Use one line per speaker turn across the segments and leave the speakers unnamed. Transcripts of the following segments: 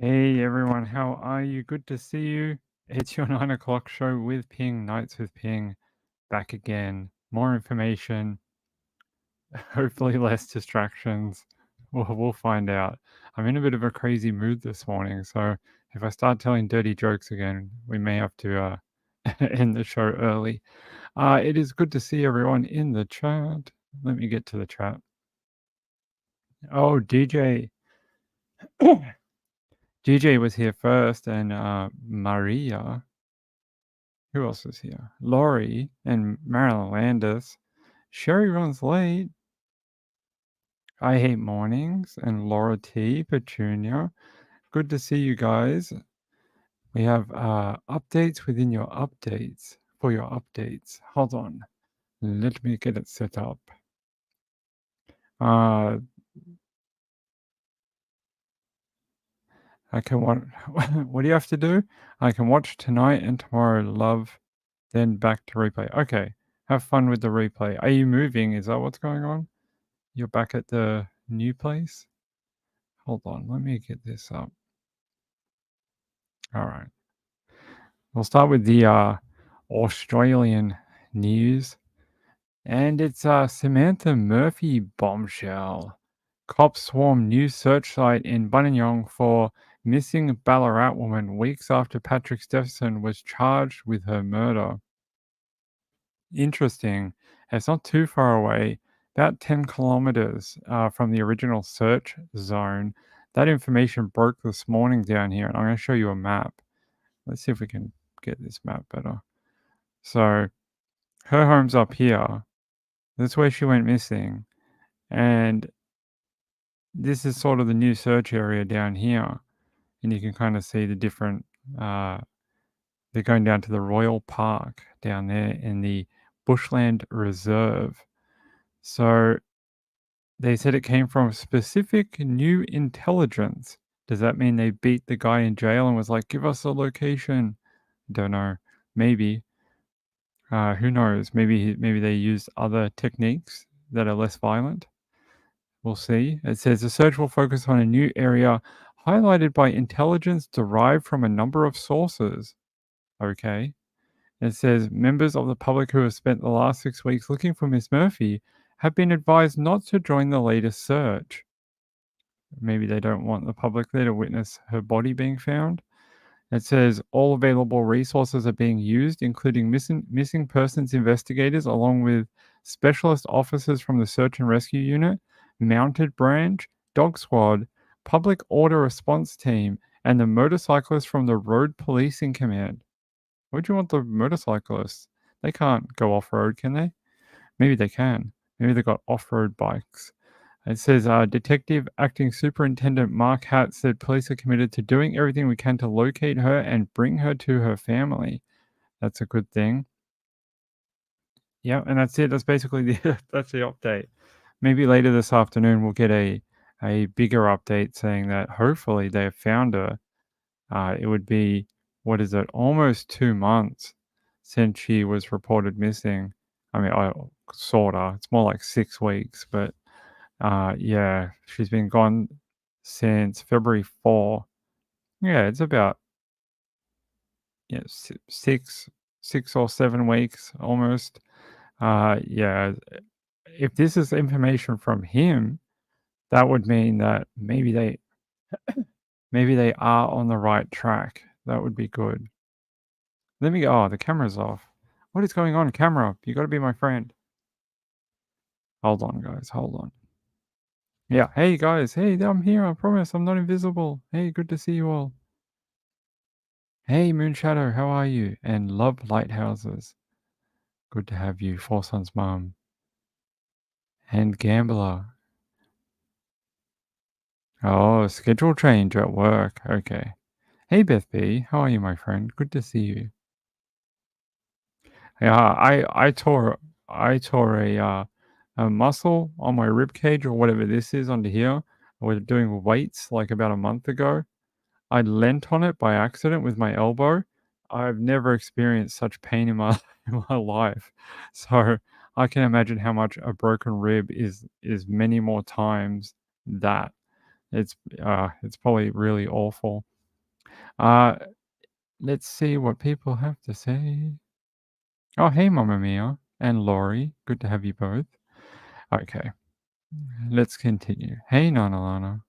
Hey everyone, how are you? Good to see you. It's your 9 o'clock show with Ping, Nights with Ping, back again. More information, hopefully less distractions. We'll find out. I'm in a bit of a crazy mood this morning, so if I start telling dirty jokes again, we may have to end the show early. It is good to see everyone in the chat. Let me get to the chat. Oh, DJ. DJ was here first, and Maria. Who else is here? Laurie and Marilyn Landis. Sherry runs late. I hate mornings. And Laura T. Petunia. Good to see you guys. We have updates within your updates. For your updates. Hold on. Let me get it set up. I can watch. What do you have to do? I can watch tonight and tomorrow. Love. Then back to replay. Okay. Have fun with the replay. Are you moving? Is that what's going on? You're back at the new place? Hold on, let me get this up. All right. We'll start with the Australian news. And it's Samantha Murphy bombshell. Cops swarm new search site in Buninyong for missing Ballarat woman weeks after Patrick Stephenson was charged with her murder. Interesting. It's not too far away, about 10 kilometers from the original search zone. That information broke this morning down here, and I'm going to show you a map. Let's see if we can get this map better. So, her home's up here. That's where she went missing. And this is sort of the new search area down here. And you can kind of see the different, they're going down to the Royal Park down there in the Bushland Reserve. So they said it came from specific new intelligence. Does that mean they beat the guy in jail and was like, give us a location? Don't know. Maybe. Who knows? Maybe they used other techniques that are less violent. We'll see. It says the search will focus on a new area highlighted by intelligence derived from a number of sources. Okay. It says members of the public who have spent the last 6 weeks looking for Miss Murphy have been advised not to join the latest search. Maybe they don't want the public there to witness her body being found. It says all available resources are being used, including missing persons investigators, along with specialist officers from the Search and Rescue Unit, Mounted Branch, Dog Squad, Public Order Response Team, and the motorcyclists from the Road Policing Command. Why'd you want the motorcyclists? They can't go off-road, can they? Maybe they can. Maybe they've got off-road bikes. It says, Detective Acting Superintendent Mark Hatt said police are committed to doing everything we can to locate her and bring her to her family. That's a good thing. Yeah, and that's it. That's basically that's the update. Maybe later this afternoon we'll get a bigger update saying that hopefully they have found her. It would be, what is it, almost 2 months since she was reported missing. I mean, sorta. It's more like 6 weeks, but yeah, she's been gone since February 4. Yeah, it's about 6 or 7 weeks almost. Yeah, if this is information from him, that would mean that maybe they are on the right track. That would be good. Let me go. Oh, the camera's off. What is going on, camera? You got to be my friend. Hold on, guys. Hold on. Yeah. Hey, guys. Hey, I'm here. I promise. I'm not invisible. Hey, good to see you all. Hey, Moonshadow. How are you? And Love Lighthouses. Good to have you. Four Sons Mum. And Gambler. Oh, schedule change at work. Okay. Hey, Beth B. How are you, my friend? Good to see you. Yeah, I tore a muscle on my rib cage or whatever this is under here. I was doing weights like about a month ago. I leant on it by accident with my elbow. I've never experienced such pain in my in my life. So I can imagine how much a broken rib is many more times that. It's probably really awful. Uh, let's see what people have to say. Oh, hey, Mamma Mia and Laurie. Good to have you both. Okay, let's continue. Hey, Nana Lana.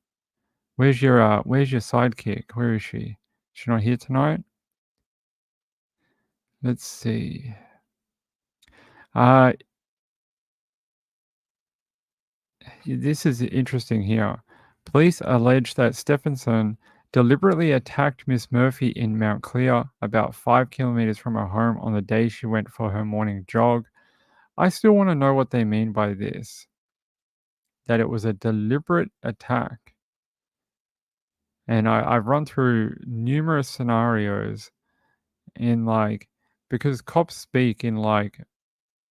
Where's your sidekick? Where is she? She not here tonight? Let's see. Uh, this is interesting here. Police allege that Stephenson deliberately attacked Miss Murphy in Mount Clear, about 5 kilometers from her home, on the day she went for her morning jog. I still want to know what they mean by this, that it was a deliberate attack. And I've run through numerous scenarios in like, because cops speak in like,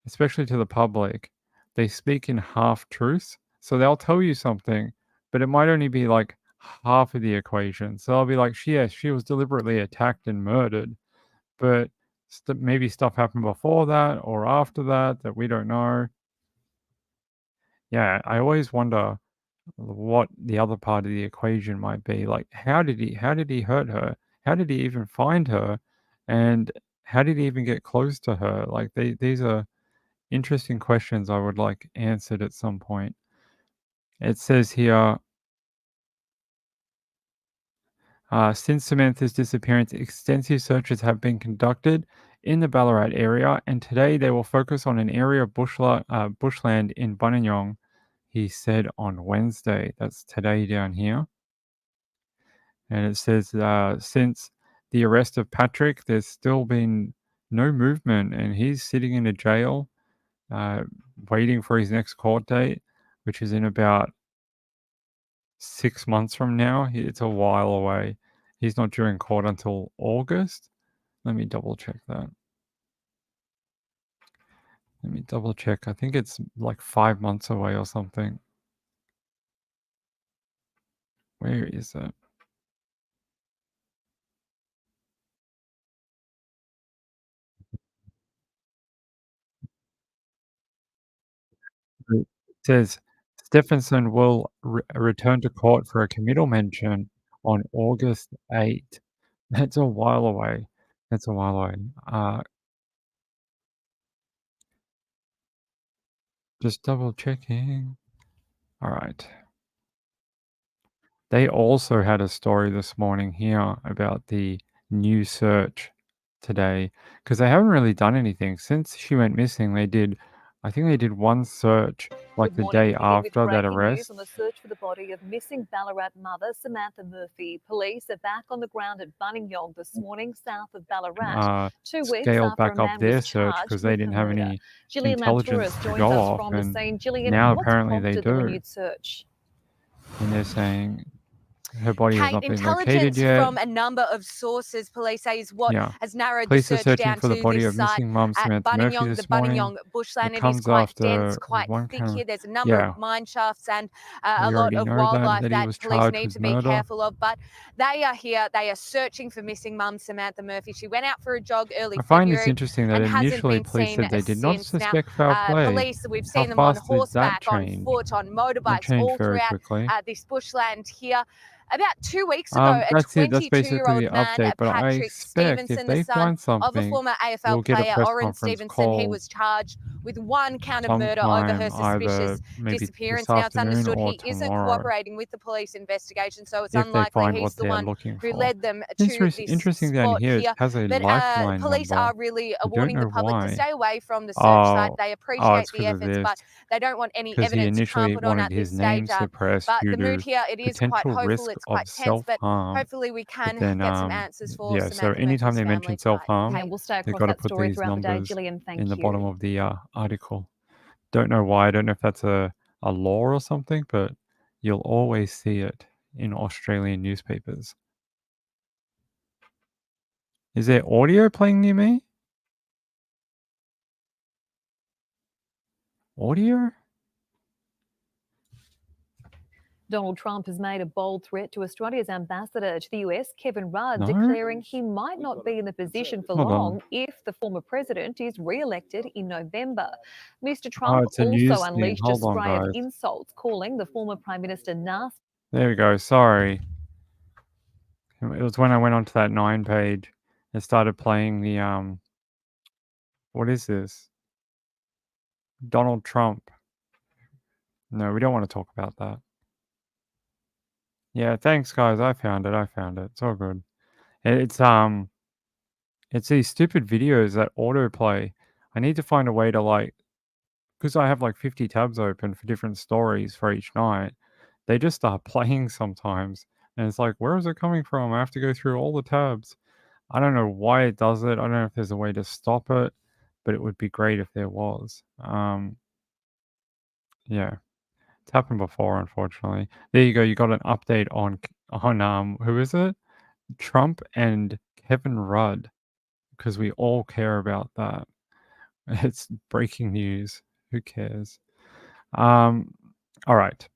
especially to the public, they speak in half truths. So they'll tell you something, but it might only be like half of the equation. So I'll be like, yes, she was deliberately attacked and murdered, but maybe stuff happened before that or after that that we don't know. Yeah, I always wonder what the other part of the equation might be. Like, how did he hurt her? How did he even find her? And how did he even get close to her? Like, these are interesting questions I would like answered at some point. It says here, since Samantha's disappearance, extensive searches have been conducted in the Ballarat area, and today they will focus on an area of bushland in Buninyong, he said on Wednesday. That's today down here. And it says, since the arrest of Patrick, there's still been no movement, and he's sitting in a jail, uh, waiting for his next court date, which is in about 6 months from now. It's a while away. He's not due in court until August. Let me double check that. Let me double check. I think it's like 5 months away or something. Where is it? It says Stephenson will return to court for a committal mention on August 8th. That's a while away. That's a while away. Just double checking. All right. They also had a story this morning here about the new search today, because they haven't really done anything since she went missing. I think they did one search like
Good
the
morning.
day
We begin with
after that
breaking news
arrest.
on the search for the body of missing Ballarat mother Samantha Murphy. Police are back on the ground at Buninyong this morning, south of Ballarat, 2 weeks
Scaled
after a
back up
man was
their search because
charged
they
with her
didn't have
murder.
any
Gillian
intelligence
Mantouris
to
joins
go
us
off,
from the
and
scene. Gillian,
now
what's
apparently they
prompted the
do.
renewed search?
And they're saying her body has
Kate,
not been located
intelligence
yet.
from a number of sources, police say, is what
Yeah.
has narrowed the
Police are
search
searching
down
for the
to
body
this
of
site
missing mum
at
Samantha Murphy
Buninyong. The
this morning.
Buninyong
It
bushland, it is
comes
quite dense,
after
quite
one
thick
kind of,
here. There's a number of
yeah,
mine shafts and a
we
lot
already
of
know
wildlife
that he
that
was
police
charged
need
with
to be
murder.
careful of. But they are here. They are searching for missing mum Samantha Murphy. She went out for a jog early
I find this
February
interesting that
and hasn't
initially
been
police
seen
said they did not
since. Now,
suspect foul play.
police, we've
How
seen them on
fast did that
horseback, on
change?
foot, on
It
motorbikes,
changed
all
very
throughout
quickly.
this bushland here. About 2 weeks ago, a
That's it. That's basically
22-year-old
the
man,
update. But I
Patrick
expect if
Stevenson, the
they
son
find
of a
something,
former AFL
we'll get a
player,
press
Oren
conference
Stevenson, he
called
was charged with 1 count of murder over her
sometime either
suspicious
maybe this
disappearance. Now, it's
afternoon
understood
or
he isn't
tomorrow
cooperating with the police investigation, so it's
if they
unlikely
find
he's
what
the
they're
one
looking
who
for.
led them
It's
to this
interesting down
spot
here. It
here.
has a
But
lifeline
police
number.
are really
I don't
warning the
know
public to
why.
stay away from the search site.
Oh,
They
oh,
appreciate
it's
the
because of
efforts,
this.
but they don't want any
Because he
evidence
initially
trampled on
wanted
at
his
this
name
stage.
suppressed
But
due
the mood
to
here, it is quite
potential
hopeful,
risk
it's
of
quite tense, but
self-harm.
hopefully we
But
can
then,
get some answers for
yeah, so
Samantha
anytime
Murphy's
they
family
mention
tonight.
self-harm,
Yeah, we'll stay
they've
across
got to
that
put
story
these
throughout the day.
numbers
Gillian,
in
thank
the
you.
bottom of the article. Don't know why. I don't know if that's a law or something, but you'll always see it in Australian newspapers. Is there audio playing near me? Audio?
Donald Trump has made a bold threat to Australia's ambassador to the US, Kevin Rudd,
No?
declaring he might not be in the position for
Hold on.
long if the former president is re-elected in November. Mr.
Oh,
Trump
it's a
also
news thing.
unleashed a
Hold on,
spray of
guys.
insults, calling the former prime minister nasty.
There we go. Sorry. It was when I went onto that 9 page and started playing the, what is this? Donald Trump. No, we don't want to talk about that. Yeah, thanks, guys. I found it. It's all good. It's these stupid videos that autoplay. I need to find a way to because I have like 50 tabs open for different stories for each night. They just start playing sometimes, and it's like, where is it coming from? I have to go through all the tabs. I don't know why it does it. I don't know if there's a way to stop it, but it would be great if there was. Yeah, it's happened before, unfortunately. There you go. You got an update on who is it? Trump and Kevin Rudd, because we all care about that. It's breaking news. Who cares? All right.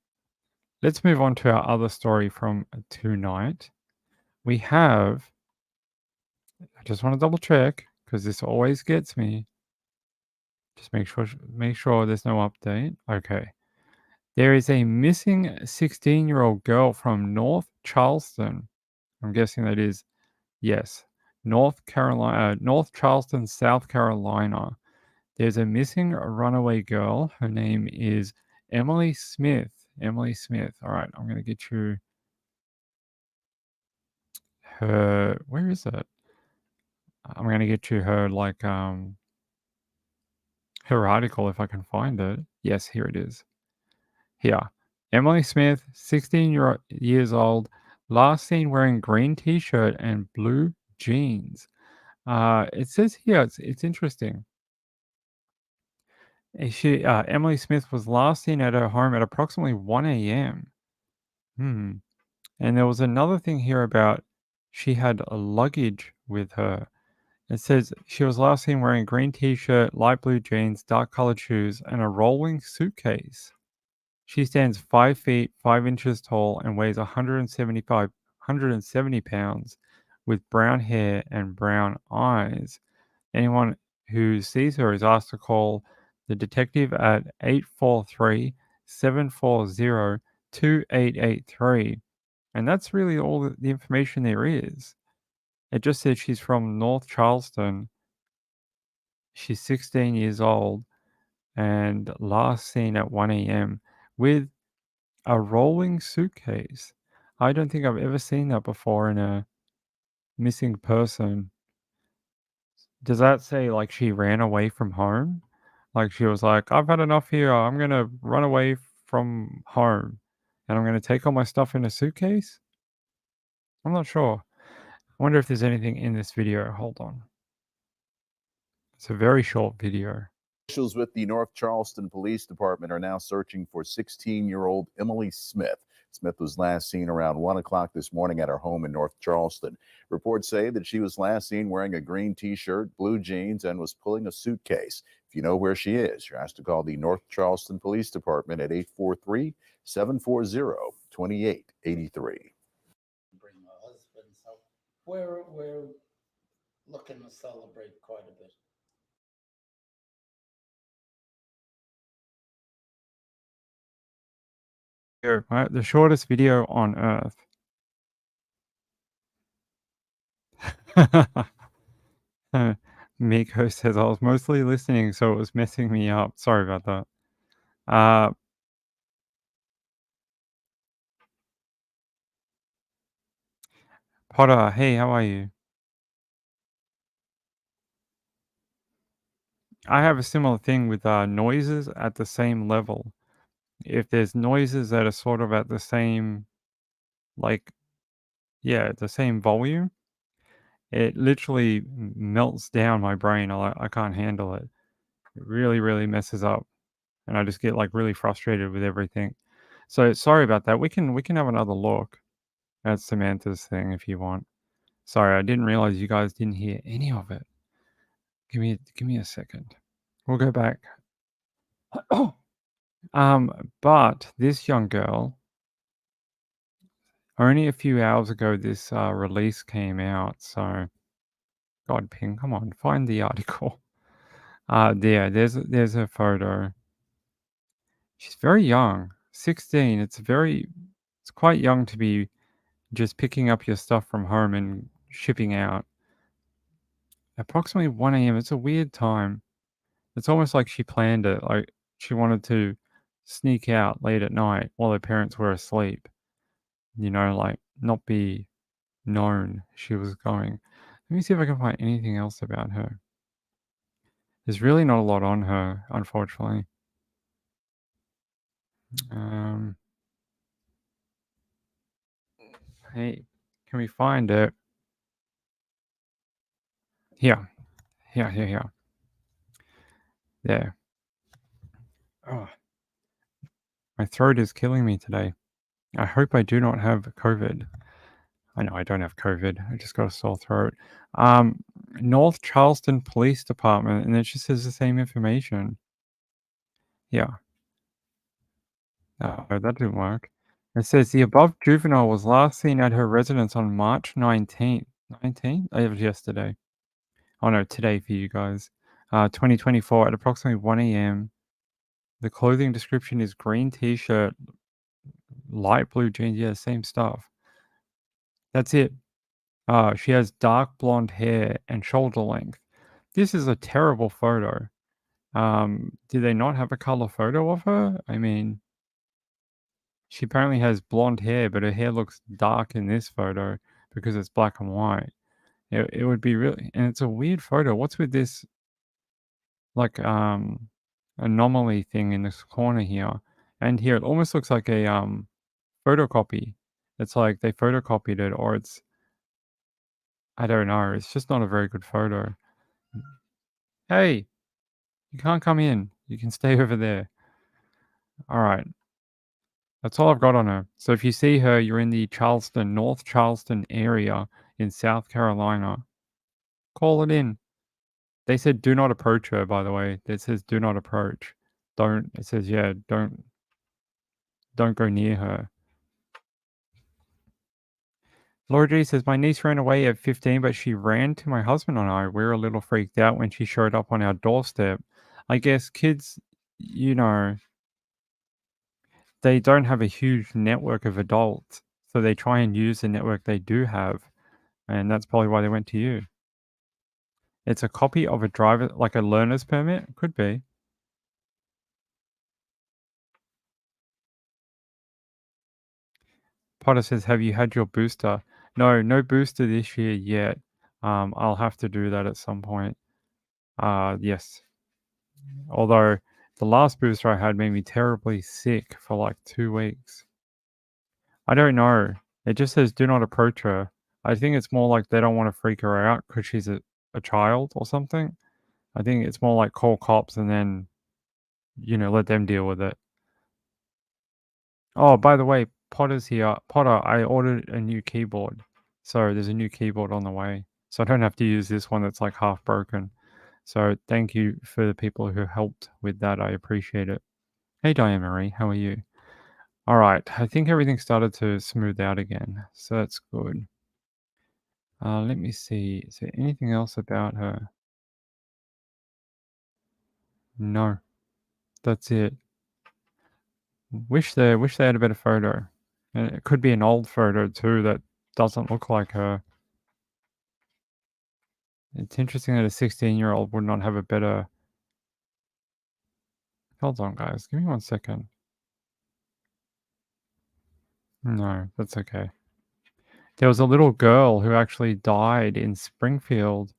Let's move on to our other story from tonight. We have, I just want to double check because this always gets me. Just make sure there's no update. Okay. There is a missing 16-year-old girl from North Charleston. I'm guessing that is, yes, North Charleston, South Carolina. There's a missing runaway girl. Her name is Emily Smith. Emily Smith. All right, I'm going to get you her. Where is it? I'm going to get you her, her article if I can find it. Yes, here it is. Here. Emily Smith, 16 years old, last seen wearing green t-shirt and blue jeans. It says here, it's interesting. Emily Smith was last seen at her home at approximately 1 a.m. And there was another thing here about she had a luggage with her. It says she was last seen wearing a green t-shirt, light blue jeans, dark colored shoes, and a rolling suitcase. She stands 5 feet 5 inches tall and weighs 170 pounds with brown hair and brown eyes. Anyone who sees her is asked to call the detective at 843-740-2883. And that's really all the information there is. It just says she's from North Charleston. She's 16 years old and last seen at 1 a.m. with a rolling suitcase. I don't think I've ever seen that before in a missing person. Does that say like she ran away from home? Like she was like, I've had enough here. I'm going to run away from home and I'm going to take all my stuff in a suitcase? I'm not sure. I wonder if there's anything in this video. Hold on. It's a very short video.
Officials with the North Charleston Police Department are now searching for 16-year-old Emily Smith. Smith was last seen around 1 o'clock this morning at her home in North Charleston. Reports say that she was last seen wearing a green t-shirt, blue jeans, and was pulling a suitcase. If you know where she is, you're asked to call the North Charleston Police Department at 843-740-2883.
Bring my husband, so we're looking to celebrate quite a bit.
Right? The shortest video on earth. Miko says I was mostly listening, so it was messing me up. Sorry about that. Potter, hey, how are you? I have a similar thing with noises at the same level. If there's noises that are sort of at the same, the same volume, it literally melts down my brain. I can't handle it. It really, really messes up, and I just get really frustrated with everything. So sorry about that. We can have another look at Samantha's thing if you want. Sorry, I didn't realize you guys didn't hear any of it. Give me a second. We'll go back. But this young girl, only a few hours ago, this release came out. So, God, Ping, come on, find the article. There's a photo. She's very young, 16. It's quite young to be just picking up your stuff from home and shipping out. Approximately 1 a.m. It's a weird time. It's almost like she planned it. Like she wanted to sneak out late at night while her parents were asleep. Like not be known she was going. Let me see if I can find anything else about her. There's really not a lot on her, unfortunately. Hey, can we find it? Here. There. Oh, my throat is killing me today. I hope I do not have COVID. I know I don't have COVID. I just got a sore throat. North Charleston Police Department, and it just says the same information. Yeah. Oh, that didn't work. It says the above juvenile was last seen at her residence on March 19th. 19th? It was yesterday. Oh no, today for you guys. 2024 at approximately 1 a.m. The clothing description is green t-shirt, light blue jeans. Yeah, same stuff. That's it. She has dark blonde hair and shoulder length. This is a terrible photo. Do they not have a color photo of her? I mean, she apparently has blonde hair, but her hair looks dark in this photo because it's black and white. It would be really, and it's a weird photo. What's with this, like, anomaly thing in this corner here? And here, it almost looks like a, photocopy. It's like they photocopied it, or it's, I don't know. It's just not a very good photo. Hey, you can't come in. You can stay over there. All right. That's all I've got on her. So if you see her, you're in the Charleston, North Charleston area in South Carolina. Call it in. They said do not approach her, by the way. It says do not approach. It says, yeah, don't go near her. Laura G says, my niece ran away at 15, but she ran to my husband and I. We were a little freaked out when she showed up on our doorstep. I guess kids, they don't have a huge network of adults, so they try and use the network they do have, and that's probably why they went to you. It's a copy of a driver, like a learner's permit? Could be. Potter says, have you had your booster? No booster this year yet. I'll have to do that at some point. Yes. Although the last booster I had made me terribly sick for like 2 weeks. I don't know. It just says do not approach her. I think it's more like they don't want to freak her out because she's a child or something. I think it's more like call cops and then, let them deal with it. Oh, by the way, Potter's here. Potter, I ordered a new keyboard. So there's a new keyboard on the way. So I don't have to use this one that's like half broken. So thank you for the people who helped with that. I appreciate it. Hey, Diane Marie, how are you? All right. I think everything started to smooth out again. So that's good. Let me see. Is there anything else about her? No. That's it. Wish they had a better photo. And it could be an old photo too that doesn't look like her. It's interesting that a 16-year-old would not have a better... Hold on, guys. Give me 1 second. No, that's okay. There was a little girl who actually died in Springfield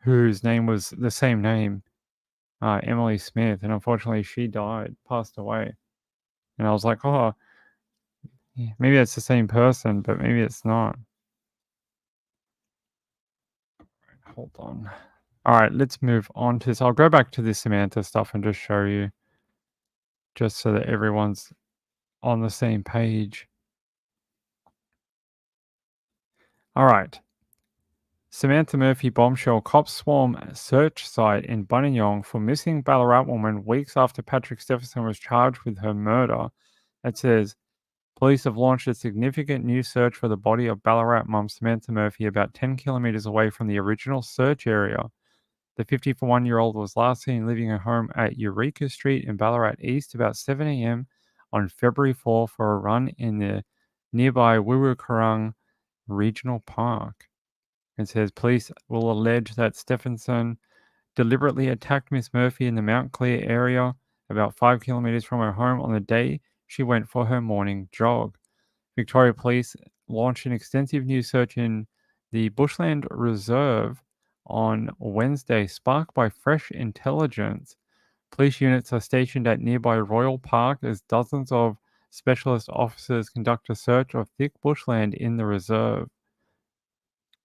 whose name was the same name, Emily Smith, and unfortunately she passed away. And I was like, oh, yeah, maybe it's the same person, but maybe it's not. Hold on. All right, let's move on to this. I'll go back to the Samantha stuff and just show you, just so that everyone's on the same page. All right. Samantha Murphy bombshell: cops swarm search site in Buninyong for missing Ballarat woman weeks after Patrick Stephenson was charged with her murder. It says, police have launched a significant new search for the body of Ballarat mum Samantha Murphy about 10 kilometres away from the original search area. The 51-year-old was last seen leaving her home at Eureka Street in Ballarat East about 7 a.m. on February 4 for a run in the nearby Wurukarang Regional Park. It says police will allege that Stephenson deliberately attacked Miss Murphy in the Mount Clear area about 5 kilometers from her home on the day she went for her morning jog. Victoria Police launched an extensive new search in the Bushland Reserve on Wednesday, sparked by fresh intelligence. Police units are stationed at nearby Royal Park as dozens of specialist officers conduct a search of thick bushland in the reserve.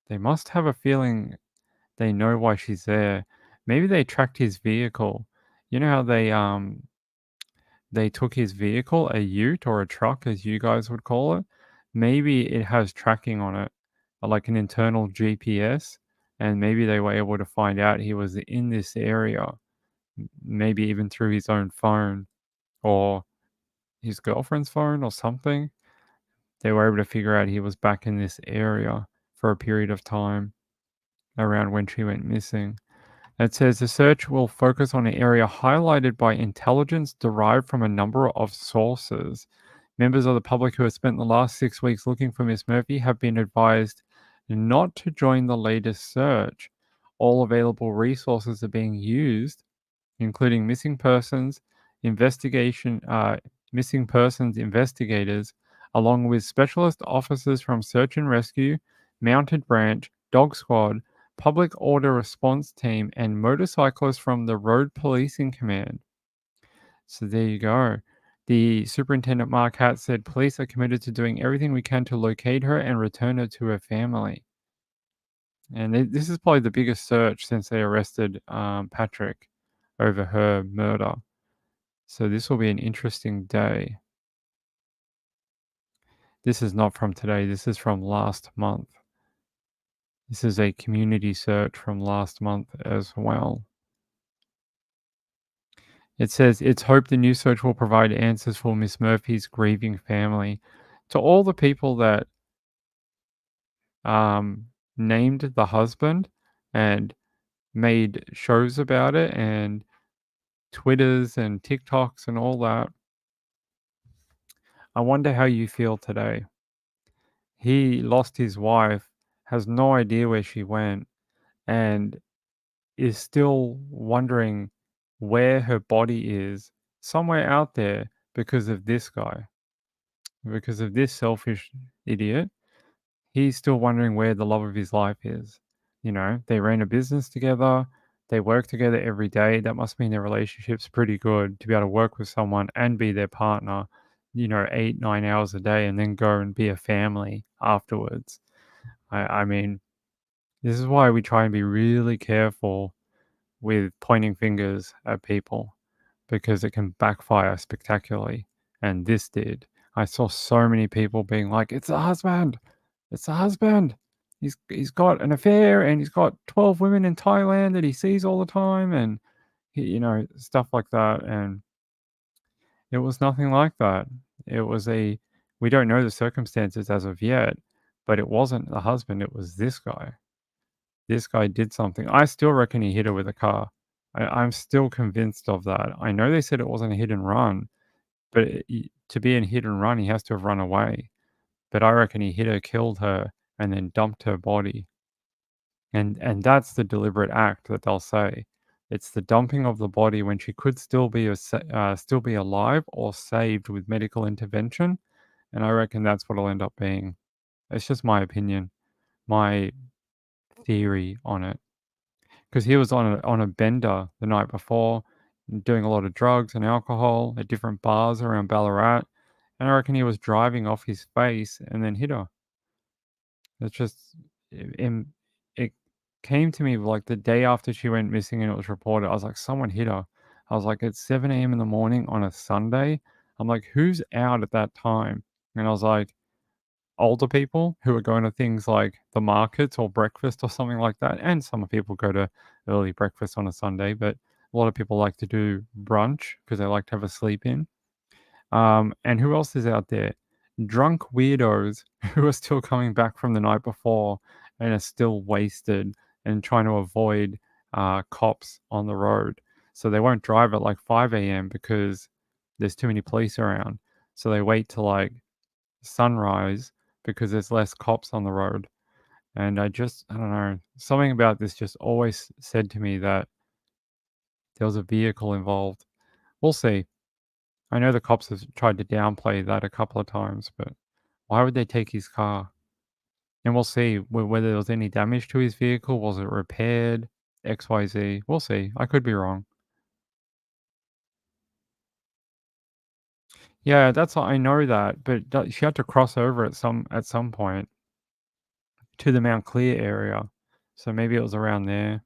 They must have a feeling they know why she's there. Maybe they tracked his vehicle. You know how they took his vehicle, a ute or a truck as you guys would call it? Maybe it has tracking on it, like an internal GPS, and maybe they were able to find out he was in this area, maybe even through his own phone or his girlfriend's phone or something. They were able to figure out he was back in this area for a period of time around when she went missing. It says the search will focus on an area highlighted by intelligence derived from a number of sources. Members of the public who have spent the last 6 weeks looking for Miss Murphy have been advised not to join the latest search. All available resources are being used, including missing persons investigators, along with specialist officers from Search and Rescue, Mounted Branch, Dog Squad, Public Order Response Team, and motorcyclists from the Road Policing Command. So there you go. The Superintendent Mark Hatt said police are committed to doing everything we can to locate her and return her to her family. And this is probably the biggest search since they arrested Patrick over her murder. So this will be an interesting day. This is not from today. This is from last month. This is a community search from last month as well. It says, it's hoped the new search will provide answers for Miss Murphy's grieving family. To all the people that named the husband and made shows about it and Twitters and TikToks and all that, I wonder how you feel today. He lost his wife, has no idea where she went, and is still wondering where her body is somewhere out there because of this guy, because of this selfish idiot. He's still wondering where the love of his life is. You know, they ran a business together, they work together every day. That must mean their relationship's pretty good to be able to work with someone and be their partner, 8, 9 hours a day and then go and be a family afterwards. I mean, this is why we try and be really careful with pointing fingers at people because it can backfire spectacularly. And this did. I saw so many people being like, it's the husband. It's the husband. He's got an affair and he's got 12 women in Thailand that he sees all the time and stuff like that. And it was nothing like that. It was we don't know the circumstances as of yet, but it wasn't the husband, it was this guy. This guy did something. I still reckon he hit her with a car. I'm still convinced of that. I know they said it wasn't a hit and run, but to be a hit and run, he has to have run away. But I reckon he hit her, killed her, and then dumped her body. And that's the deliberate act that they'll say. It's the dumping of the body when she could still be alive or saved with medical intervention. And I reckon that's what it'll end up being. It's just my opinion, my theory on it. Because he was on a bender the night before, doing a lot of drugs and alcohol at different bars around Ballarat, and I reckon he was driving off his face and then hit her. It's just it came to me like the day after she went missing and it was reported. I was like, someone hit her. I was like, it's 7 a.m. in the morning on a Sunday. I'm like, who's out at that time? And I was like, older people who are going to things like the markets or breakfast or something like that. And some people go to early breakfast on a Sunday, but a lot of people like to do brunch because they like to have a sleep in. And who else is out there? Drunk weirdos who are still coming back from the night before and are still wasted and trying to avoid cops on the road. So they won't drive at like 5 a.m. because there's too many police around. So they wait till like sunrise because there's less cops on the road. And I don't know, something about this just always said to me that there was a vehicle involved. We'll see. I know the cops have tried to downplay that a couple of times, but why would they take his car? And we'll see whether there was any damage to his vehicle. Was it repaired? XYZ. We'll see. I could be wrong. Yeah, I know that, but she had to cross over at some point to the Mount Clear area. So maybe it was around there.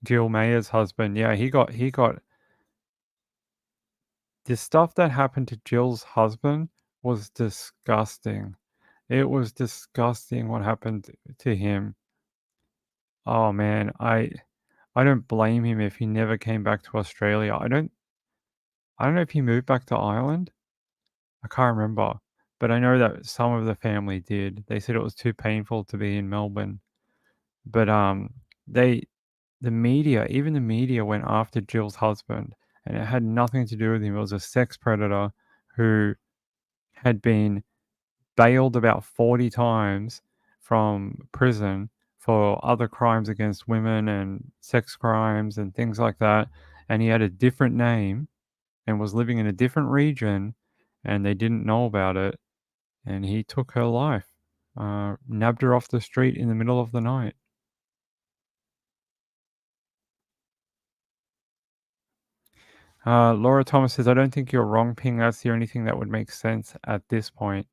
Jill Mayer's husband. Yeah, he got the stuff that happened to Jill's husband was disgusting. It was disgusting what happened to him. Oh man, I don't blame him if he never came back to Australia. I don't know if he moved back to Ireland. I can't remember, but I know that some of the family did. They said it was too painful to be in Melbourne. But they the media, even the media went after Jill's husband, and it had nothing to do with him. It was a sex predator who had been bailed about 40 times from prison for other crimes against women and sex crimes and things like that. And he had a different name and was living in a different region, and they didn't know about it. And he took her life, nabbed her off the street in the middle of the night. Laura Thomas says, I don't think you're wrong, Ping. That's the only thing that would make sense at this point.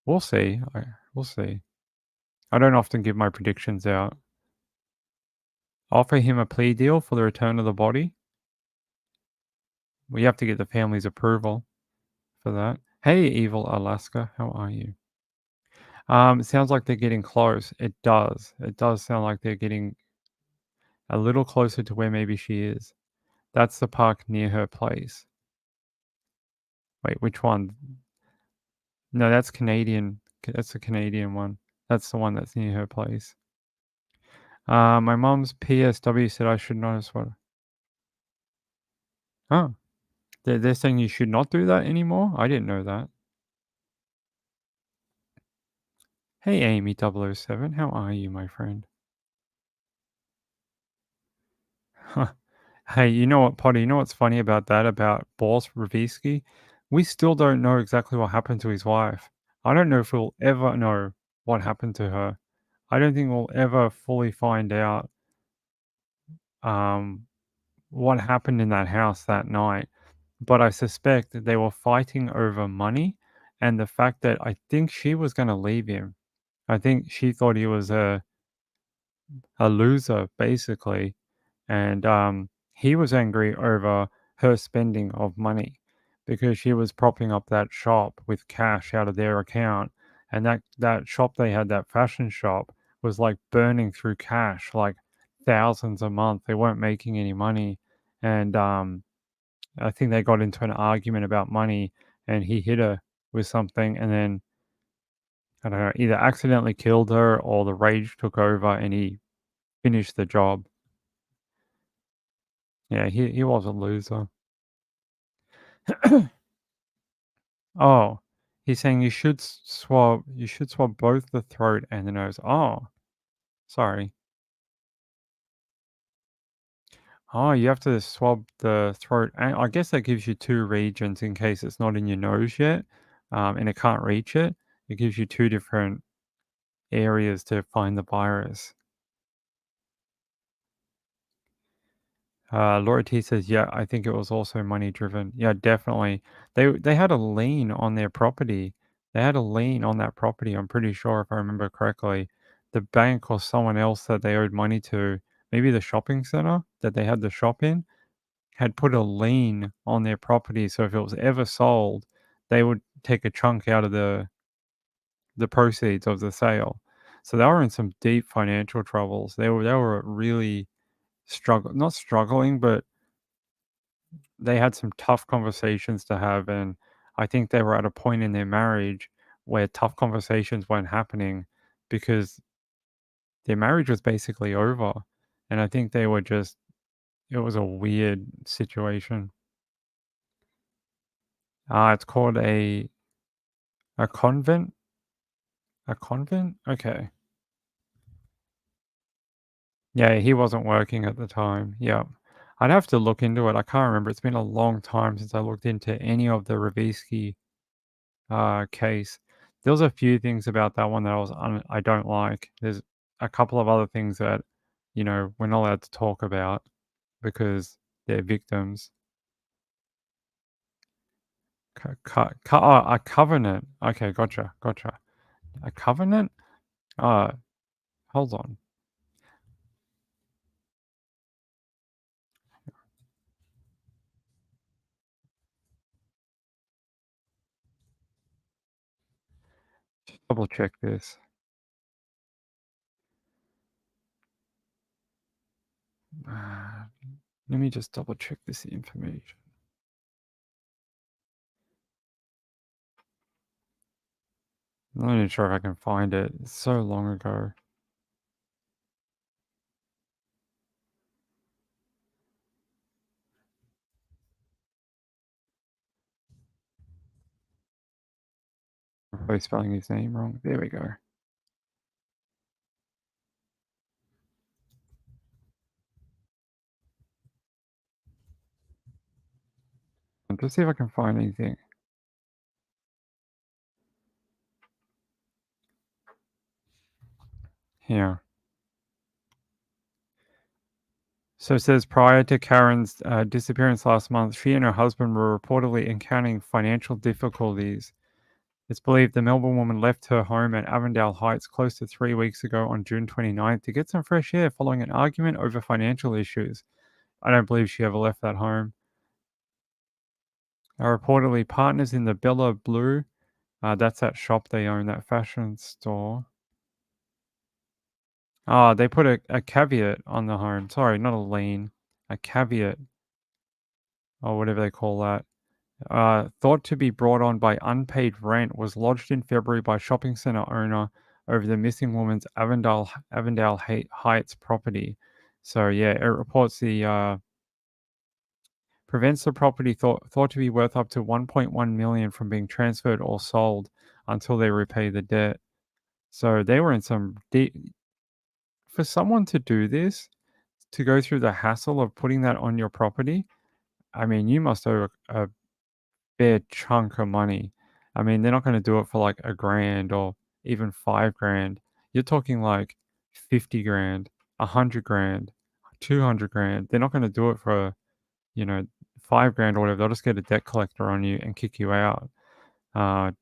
We'll see. We'll see. I don't often give my predictions out. Offer him a plea deal for the return of the body. We have to get the family's approval for that. Hey, Evil Alaska, how are you? It sounds like they're getting close. It does. It does sound like they're getting a little closer to where maybe she is. That's the park near her place. Wait, which one? No, that's Canadian. That's the Canadian one. That's the one that's near her place. My mom's PSW said I should not have sweater. Oh, they're saying you should not do that anymore? I didn't know that. Hey, Amy 007, how are you, my friend? Hey, you know what, Potty? You know what's funny about that, about Boris Ravisky? We still don't know exactly what happened to his wife. I don't know if we'll ever know what happened to her. I don't think we'll ever fully find out what happened in that house that night. But I suspect that they were fighting over money and the fact that I think she was going to leave him. I think she thought he was a loser, basically. And he was angry over her spending of money because she was propping up that shop with cash out of their account. And that shop they had, that fashion shop, was like burning through cash, like thousands a month. They weren't making any money. And I think they got into an argument about money and he hit her with something and then, I don't know, either accidentally killed her or the rage took over and he finished the job. Yeah, he was a loser. Oh, he's saying you should swab both the throat and the nose. Oh, sorry. Oh, you have to swab the throat. And I guess that gives you two regions in case it's not in your nose yet, and it can't reach it. It gives you two different areas to find the virus. Laura T says, yeah, I think it was also money driven. Yeah, definitely. They had a lien on their property. They had a lien on that property, I'm pretty sure, if I remember correctly. The bank or someone else that they owed money to, maybe the shopping center that they had the shop in, had put a lien on their property. So if it was ever sold, they would take a chunk out of the proceeds of the sale. So they were in some deep financial troubles. They were really not struggling, but they had some tough conversations to have, and I think they were at a point in their marriage where tough conversations weren't happening because their marriage was basically over, and I think they were just it was a weird situation. It's called a convent. A convent? Okay. Yeah, he wasn't working at the time. Yep. I'd have to look into it. I can't remember. It's been a long time since I looked into any of the Ravisky case. There was a few things about that one that I don't like. There's a couple of other things that, we're not allowed to talk about because they're victims. A covenant. Okay, gotcha. A covenant? Hold on. Double check this. Let me just double check this information. I'm not even sure if I can find it. It's so long ago. I'm probably spelling his name wrong. There we go. Let's see if I can find anything. Here. So it says prior to Karen's disappearance last month, she and her husband were reportedly encountering financial difficulties. It's believed the Melbourne woman left her home at Avondale Heights close to 3 weeks ago on June 29th to get some fresh air following an argument over financial issues. I don't believe she ever left that home. Are reportedly partners in the Bella Blue. That's that shop they own, that fashion store. They put a caveat on the home. Sorry, not a lien. A caveat. Or whatever they call that. Thought to be brought on by unpaid rent, was lodged in February by shopping center owner over the missing woman's Avondale Heights property. So yeah, it reports the prevents the property thought to be worth up to 1.1 million from being transferred or sold until they repay the debt. So they were in some deep. For someone to do this, to go through the hassle of putting that on your property, I mean, you must owe a fair chunk of money. I mean, they're not going to do it for like a grand or even 5 grand. You're talking like 50 grand, 100 grand, 200 grand. They're not going to do it for, 5 grand or whatever. They'll just get a debt collector on you and kick you out. 100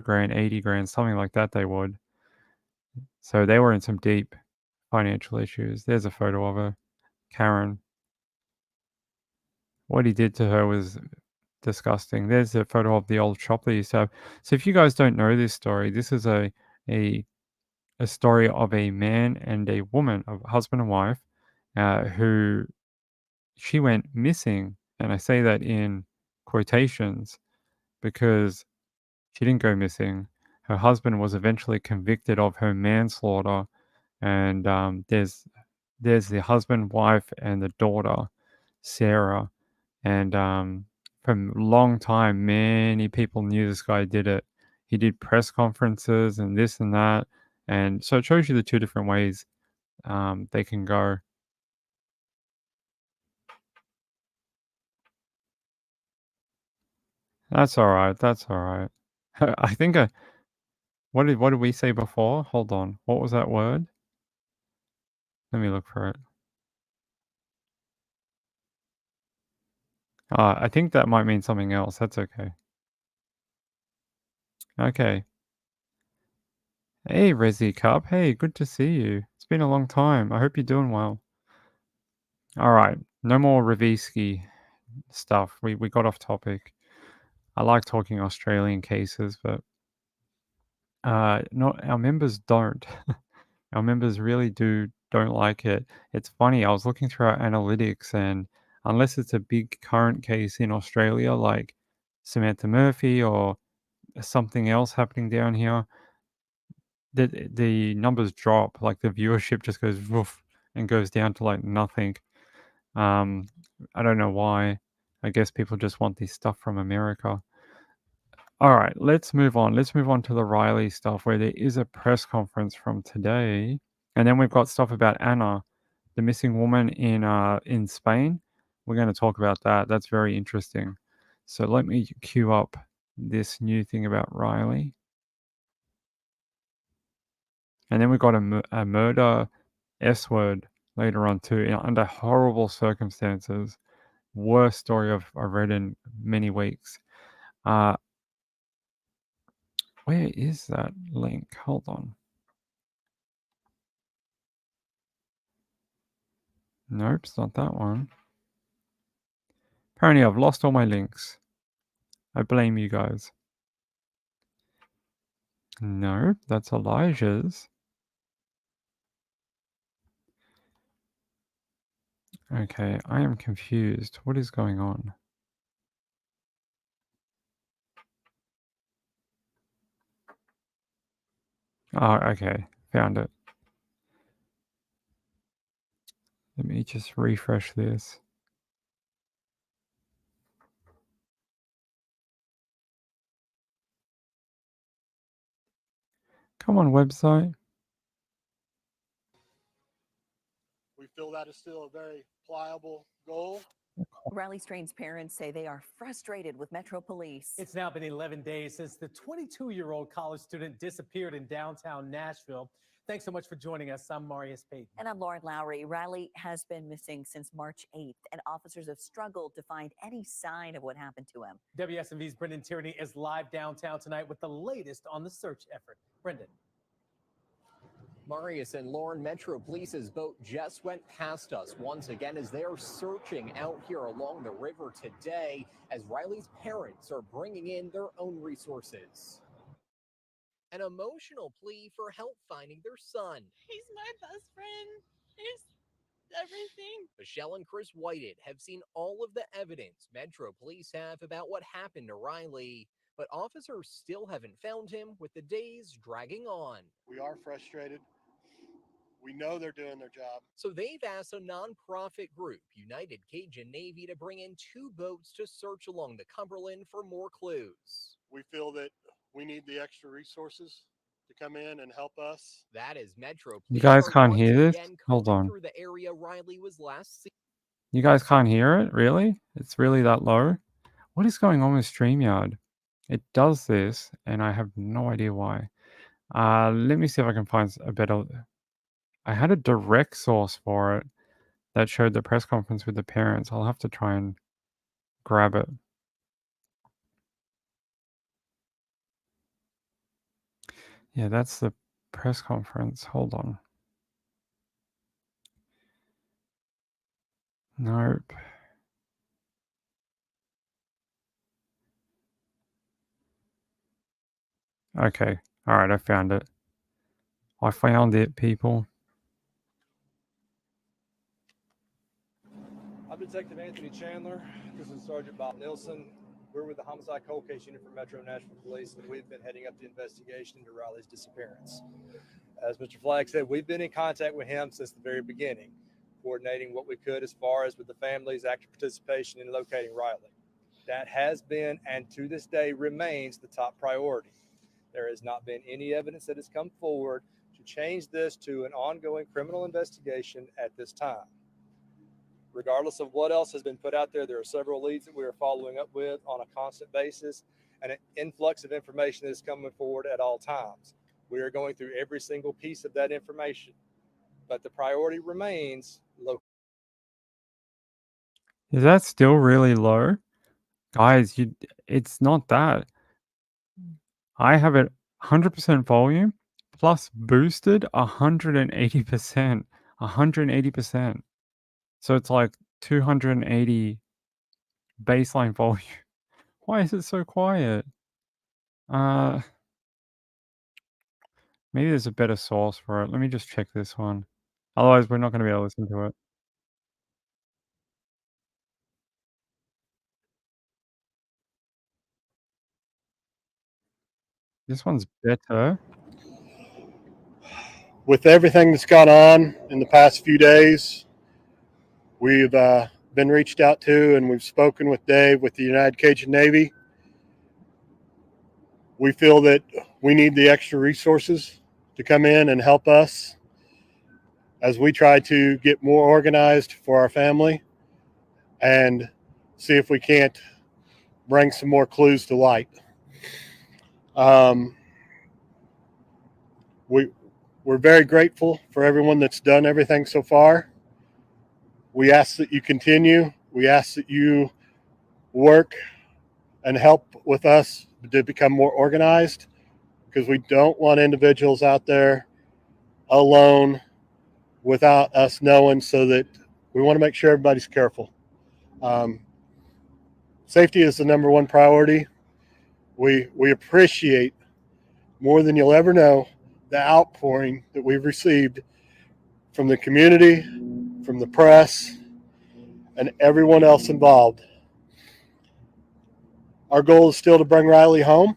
grand, 80 grand, something like that they would. So they were in some deep financial issues. There's a photo of her, Karen. What he did to her was disgusting. There's a photo of the old shop they used to have. So if you guys don't know this story, this is a story of a man and a woman, a husband and wife, who she went missing, and I say that in quotations because she didn't go missing. Her husband was eventually convicted of her manslaughter, and there's the husband, wife, and the daughter, Sarah. And for a long time, many people knew this guy did it. He did press conferences and this and that. And so it shows you the two different ways they can go. That's all right. That's all right. I think what did we say before? Hold on. What was that word? Let me look for it. I think that might mean something else. That's okay. Okay. Hey, Resi Cup. Hey, good to see you. It's been a long time. I hope you're doing well. All right. No more Ravisky stuff. We got off topic. I like talking Australian cases, but not our members don't. Our members really don't like it. It's funny. I was looking through our analytics, and unless it's a big current case in Australia, like Samantha Murphy or something else happening down here, the numbers drop. Like the viewership just goes woof and goes down to like nothing. I don't know why. I guess people just want this stuff from America. All right, let's move on. Let's move on to the Riley stuff where there is a press conference from today. And then we've got stuff about Anna, the missing woman in Spain. We're going to talk about that. That's very interesting. So let me queue up this new thing about Riley. And then we've got a murder S word later on too, under horrible circumstances. Worst story I've read in many weeks. Where is that link? Hold on. Nope, it's not that one. Apparently I've lost all my links. I blame you guys. Nope, that's Elijah's. Okay, I am confused. What is going on? Oh, okay. Found it. Let me just refresh this. Come on, website.
We feel that is still a very pliable goal.
Riley Strain's parents say they are frustrated with Metro Police.
It's now been 11 days since the 22-year-old college student disappeared in downtown Nashville. Thanks so much for joining us. I'm Marius Payton.
And I'm Lauren Lowry. Riley has been missing since March 8th, and officers have struggled to find any sign of what happened to him.
WSMV's Brendan Tierney is live downtown tonight with the latest on the search effort. Brendan.
Marius and Lauren, Metro Police's boat just went past us once again as they are searching out here along the river today as Riley's parents are bringing in their own resources. An emotional plea for help finding their son.
He's my best friend. He's everything.
Michelle and Chris Whited have seen all of the evidence Metro Police have about what happened to Riley, but officers still haven't found him with the days dragging on.
We are frustrated. We know they're doing their job.
So they've asked a nonprofit group, United Cajun Navy, to bring in 2 boats to search along the Cumberland for more clues.
We feel that we need the extra resources to come in and help us.
That is Metro Police.
You guys can't hear this? Hold on.
Through the area Riley was last seen.
You guys can't hear it? Really? It's really that low? What is going on with StreamYard? It does this, and I have no idea why. Let me see if I can find a better... I had a direct source for it that showed the press conference with the parents. I'll have to try and grab it. Yeah, that's the press conference. Hold on. Nope. Okay. All right, I found it. I found it, people.
I'm Detective Anthony Chandler. This is Sergeant Bob Nilsson. We're with the Homicide Cold Case Unit for Metro Nashville Police, and we've been heading up the investigation into Riley's disappearance. As Mr. Flagg said, we've been in contact with him since the very beginning, coordinating what we could as far as with the family's active participation in locating Riley. That has been, and to this day remains, the top priority. There has not been any evidence that has come forward to change this to an ongoing criminal investigation at this time. Regardless of what else has been put out there, there are several leads that we are following up with on a constant basis and an influx of information that is coming forward at all times. We are going through every single piece of that information, but the priority remains local.
Is that still really low? Guys, it's not that. I have it 100% volume plus boosted 180%. 180%. So it's like 280 baseline volume. Why is it so quiet? Maybe there's a better source for it. Let me just check this one. Otherwise, we're not going to be able to listen to it. This one's better.
With everything that's gone on in the past few days, we've
been reached out to, and we've spoken with Dave with the United Cajun Navy. We feel that we need the extra resources to come in and help us as we try to get more organized for our family and see if we can't bring some more clues to light. We're very grateful for everyone that's done everything so far. We ask that you continue. We ask that you work and help with us to become more organized, because we don't want individuals out there alone without us knowing, so that we want to make sure everybody's careful. Safety is the number one priority. We appreciate more than you'll ever know the outpouring that we've received from the community, from the press, and everyone else involved. Our goal is still to bring Riley home.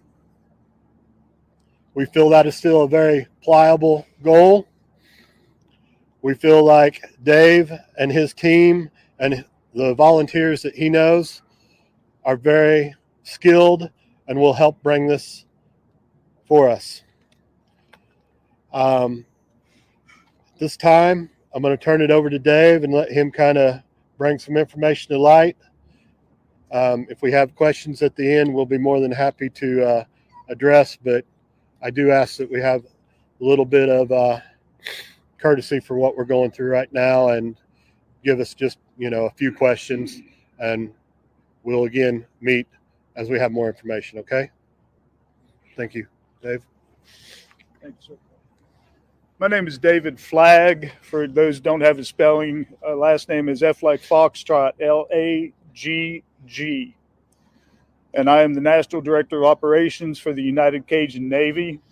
We feel that is still a very pliable goal. We feel like Dave and his team and the volunteers that he knows are very skilled and will help bring this for us. This time, I'm going to turn it over to Dave and let him kind of bring some information to light. If we have questions at the end, we'll be more than happy to address, but I do ask that we have a little bit of courtesy for what we're going through right now, and give us just, a few questions, and we'll again meet as we have more information. Okay. Thank you, Dave.
Thank you, sir. My name is David Flagg. For those who don't have his spelling, last name is F like Foxtrot, L-A-G-G. And I am the National Director of Operations for the United Cajun Navy.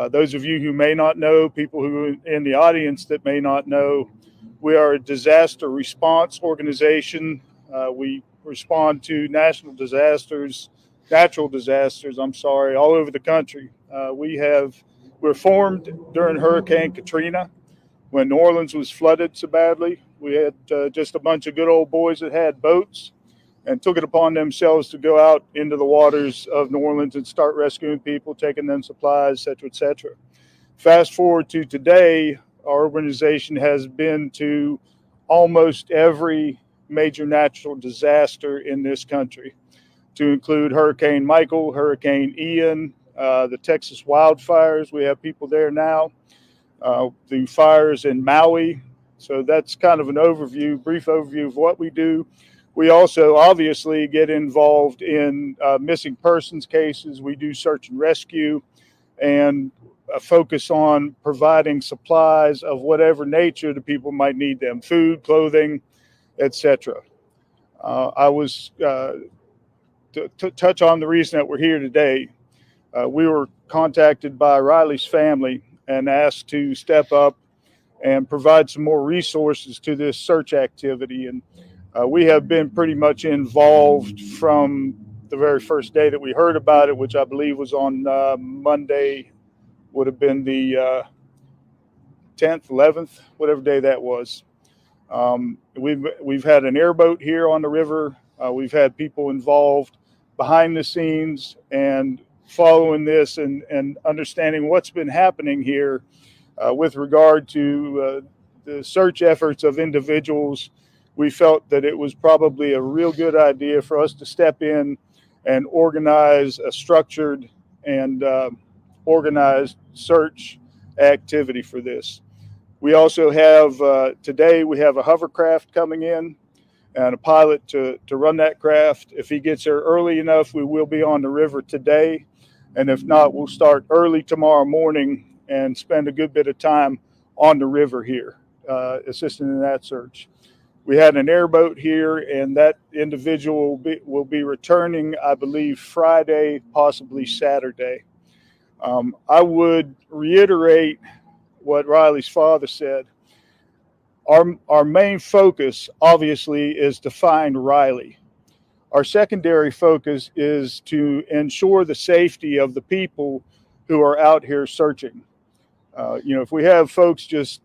Those of you who may not know, people who are in the audience that may not know, we are a disaster response organization. We respond to natural disasters, all over the country. We're formed during Hurricane Katrina when New Orleans was flooded so badly. We had just a bunch of good old boys that had boats and took it upon themselves to go out into the waters of New Orleans and start rescuing people, taking them supplies, et cetera, et cetera. Fast forward to today, our organization has been to almost every major natural disaster in this country, to include Hurricane Michael, Hurricane Ian, the Texas wildfires. We have people there now. The fires in Maui. So that's kind of an brief overview of what we do. We also obviously get involved in missing persons cases. We do search and rescue, and focus on providing supplies of whatever nature the people might need them: food, clothing, etc. To touch on the reason that we're here today, we were contacted by Riley's family and asked to step up and provide some more resources to this search activity. And we have been pretty much involved from the very first day that we heard about it, which I believe was on Monday, would have been the 10th, 11th, whatever day that was. We've had an airboat here on the river. We've had people involved behind the scenes and following this and understanding what's been happening here with regard to the search efforts of individuals. We felt that it was probably a real good idea for us to step in and organize a structured and organized search activity for this. We also have, today we have a hovercraft coming in and a pilot to run that craft. If he gets there early enough, we will be on the river today. And if not, we'll start early tomorrow morning and spend a good bit of time on the river here, assisting in that search. We had an airboat here, and that individual will be returning, I believe, Friday, possibly Saturday. I would reiterate what Riley's father said. Our main focus, obviously, is to find Riley. Our secondary focus is to ensure the safety of the people who are out here searching. If we have folks just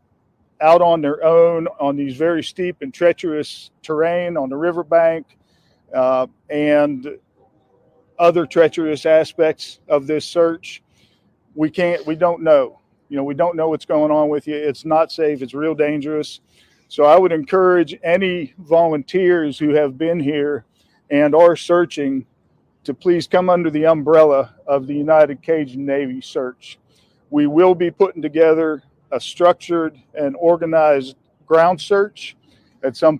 out on their own on these very steep and treacherous terrain on the riverbank and other treacherous aspects of this search. We don't know. We don't know what's going on with you. It's not safe. It's real dangerous. So I would encourage any volunteers who have been here and are searching to please come under the umbrella of the United Cajun Navy search. We will be putting together a structured and organized ground search at some.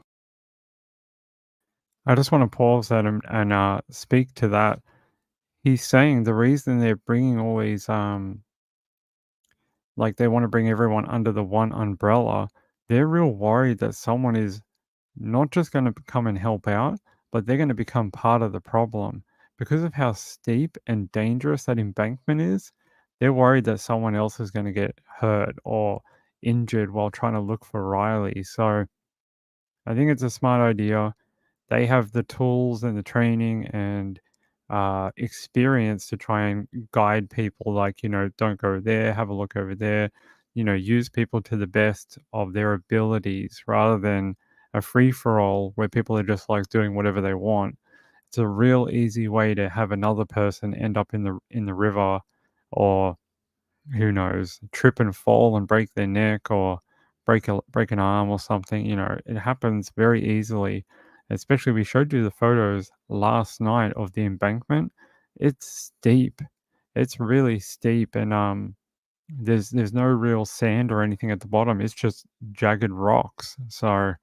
I just want to pause that and speak to that. He's saying the reason they're bringing all these, like they want to bring everyone under the one umbrella, they're real worried that someone is not just going to come and help out, but they're going to become part of the problem. Because of how steep and dangerous that embankment is, they're worried that someone else is going to get hurt or injured while trying to look for Riley. So I think it's a smart idea. They have the tools and the training and experience to try and guide people, like, don't go there, have a look over there, use people to the best of their abilities rather than a free-for-all where people are just like doing whatever they want. It's a real easy way to have another person end up in the river, or who knows, trip and fall and break their neck or break an arm or something. It happens very easily. Especially, we showed you the photos last night of the embankment. It's steep. It's really steep, and there's no real sand or anything at the bottom. It's just jagged rocks. So,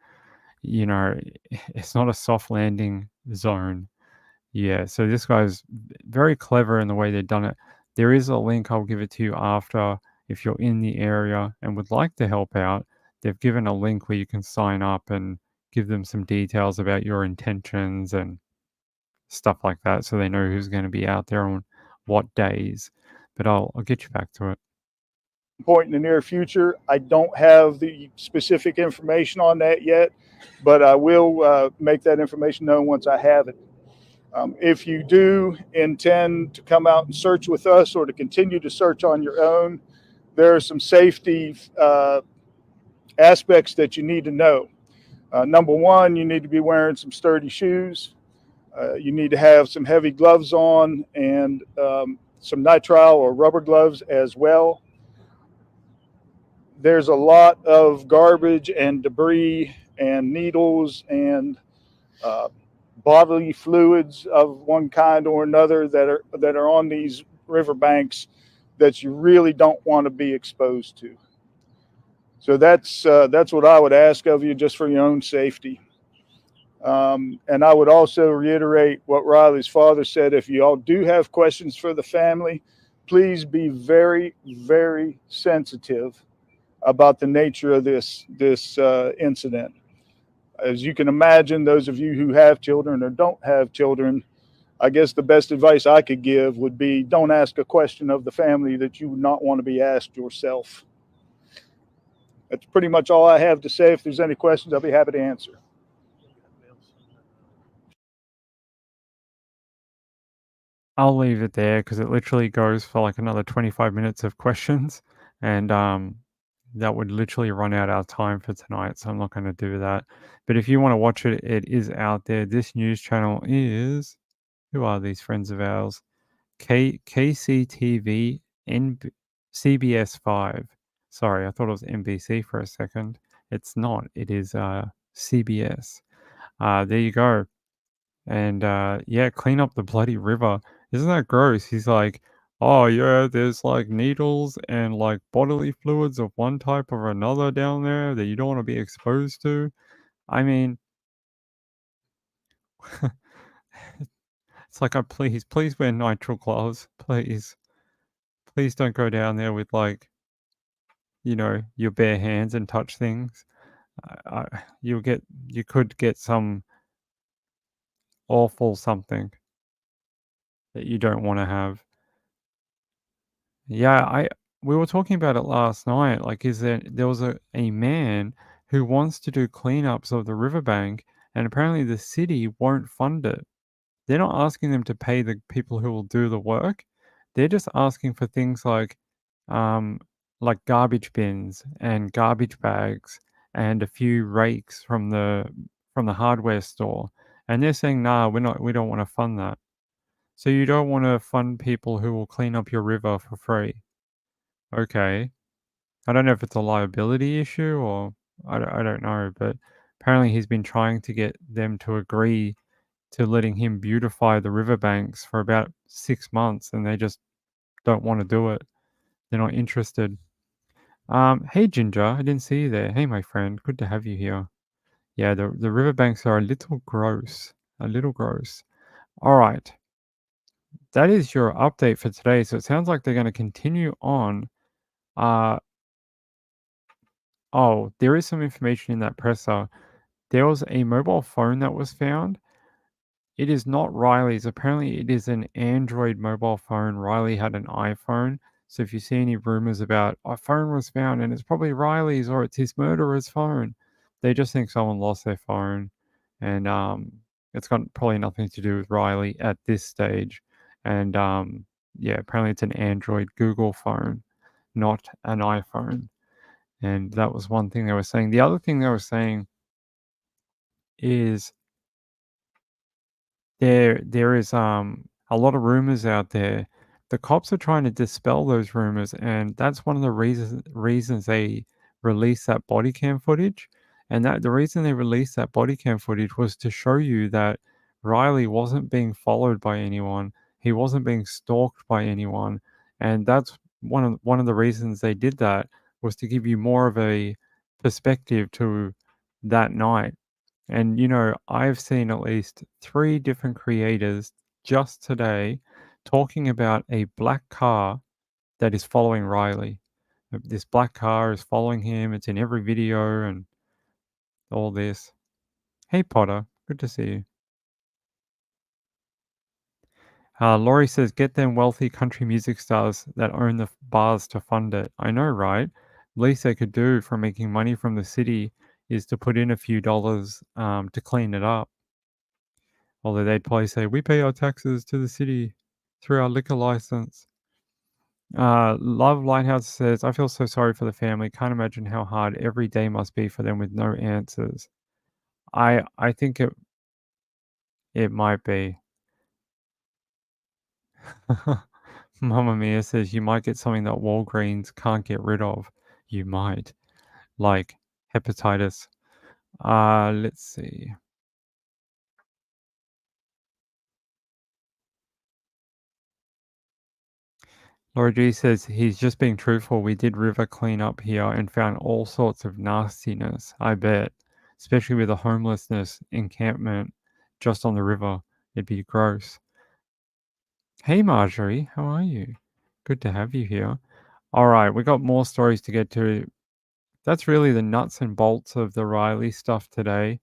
it's not a soft landing zone. Yeah, so this guy's very clever in the way they've done it. There is a link, I'll give it to you after, if you're in the area and would like to help out. They've given a link where you can sign up and give them some details about your intentions and stuff like that, so they know who's going to be out there on what days. But I'll get you back to it.
Point in the near future. I don't have the specific information on that yet, but I will make that information known once I have it. If you do intend to come out and search with us or to continue to search on your own, there are some safety aspects that you need to know. Number one, you need to be wearing some sturdy shoes. You need to have some heavy gloves on and some nitrile or rubber gloves as well. There's a lot of garbage and debris and needles and bodily fluids of one kind or another that are on these riverbanks that you really don't want to be exposed to. So that's what I would ask of you, just for your own safety. And I would also reiterate what Riley's father said. If you all do have questions for the family, please be very, very sensitive about the nature of this incident. As you can imagine, those of you who have children or don't have children, I guess the best advice I could give would be, don't ask a question of the family that you would not want to be asked yourself. That's pretty much all I have to say. If there's any questions, I'll be happy to answer.
I'll leave it there because it literally goes for like another 25 minutes of questions, and that would literally run out our time for tonight, so I'm not going to do that. But if you want to watch it, it is out there. This news channel is, who are these friends of ours? KCTV, CBS 5. Sorry, I thought it was NBC for a second. It's not. It is CBS. There you go. And yeah, clean up the bloody river. Isn't that gross? He's like, oh yeah, there's like needles and like bodily fluids of one type or another down there that you don't want to be exposed to. I mean, it's like, please wear nitrile gloves, please don't go down there with like, your bare hands and touch things. You could get some awful something that you don't want to have. Yeah, we were talking about it last night. Like, there was a man who wants to do cleanups of the riverbank, and apparently the city won't fund it. They're not asking them to pay the people who will do the work. They're just asking for things like like garbage bins and garbage bags and a few rakes from the hardware store, and they're saying, "Nah, we don't want to fund that." So you don't want to fund people who will clean up your river for free. Okay. I don't know if it's a liability issue or I don't know, but apparently he's been trying to get them to agree to letting him beautify the riverbanks for about 6 months, and they just don't want to do it. They're not interested. Hey Ginger, I didn't see you there. Hey my friend, good to have you here. Yeah, the riverbanks are a little gross. A little gross. All right. That is your update for today. So it sounds like they're going to continue on. Oh, there is some information in that presser. There was a mobile phone that was found. It is not Riley's. Apparently, it is an Android mobile phone. Riley had an iPhone. So if you see any rumors about a phone was found and it's probably Riley's or it's his murderer's phone, they just think someone lost their phone. And it's got probably nothing to do with Riley at this stage. And yeah, apparently it's an Android Google phone, not an iPhone. And that was one thing they were saying. The other thing they were saying is there is a lot of rumors out there. The cops are trying to dispel those rumors, and that's one of the reasons they released that body cam footage. And that the reason they released that body cam footage was to show you that Riley wasn't being followed by anyone. He wasn't being stalked by anyone. And that's one of the reasons they did that, was to give you more of a perspective to that night. And, you know, I've seen at least 3 different creators just today talking about a black car that is following Riley. This black car is following him. It's in every video and all this. Hey, Potter. Good to see you. Laurie says, get them wealthy country music stars that own the bars to fund it. I know, right? Least they could do for making money from the city is to put in a few dollars to clean it up. Although they'd probably say, we pay our taxes to the city through our liquor license. Love Lighthouse says, I feel so sorry for the family. Can't imagine how hard every day must be for them with no answers. I think it might be. Mamma Mia says you might get something that Walgreens can't get rid of. You might. Like hepatitis. Let's see. Laura G says he's just being truthful. We did river cleanup here and found all sorts of nastiness, I bet. Especially with a homelessness encampment just on the river. It'd be gross. Hey Marjorie, how are you? Good to have you here. Alright, we got more stories to get to. That's really the nuts and bolts of the Riley stuff today.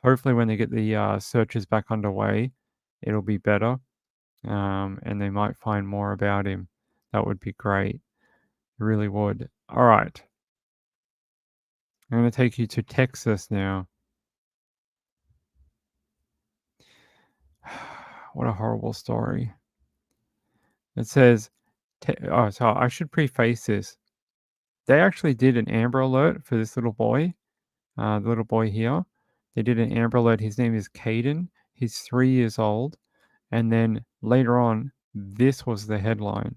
Hopefully when they get the searches back underway, it'll be better. And they might find more about him. That would be great. It really would. All right. I'm going to take you to Texas now. What a horrible story. It says, so I should preface this. They actually did an Amber Alert for this little boy, the little boy here. They did an Amber Alert. His name is Caden. He's 3 years old. And then later on, this was the headline.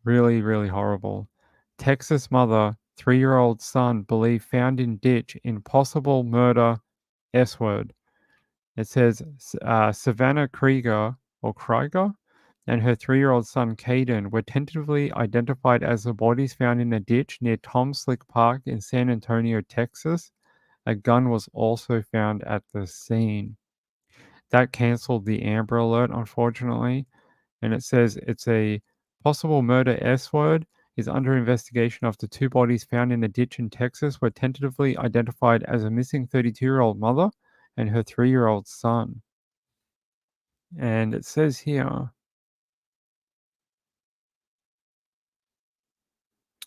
Really, really horrible. Texas mother, 3-year-old son believed found in ditch in possible murder, S word. It says Savannah Krieger and her 3-year-old son Caden were tentatively identified as the bodies found in a ditch near Tom Slick Park in San Antonio, Texas. A gun was also found at the scene. That canceled the Amber Alert, unfortunately. And it says it's a possible murder S word is under investigation after 2 bodies found in a ditch in Texas were tentatively identified as a missing 32-year-old mother and her 3-year-old son. And it says here,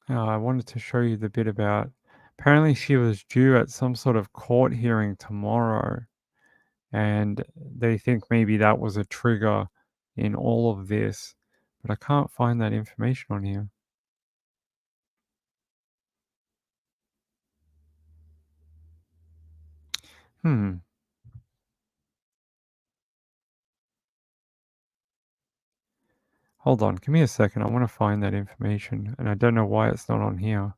I wanted to show you the bit about, apparently she was due at some sort of court hearing tomorrow. And they think maybe that was a trigger in all of this. But I can't find that information on here. Hold on, give me a second. I want to find that information, and I don't know why it's not on here.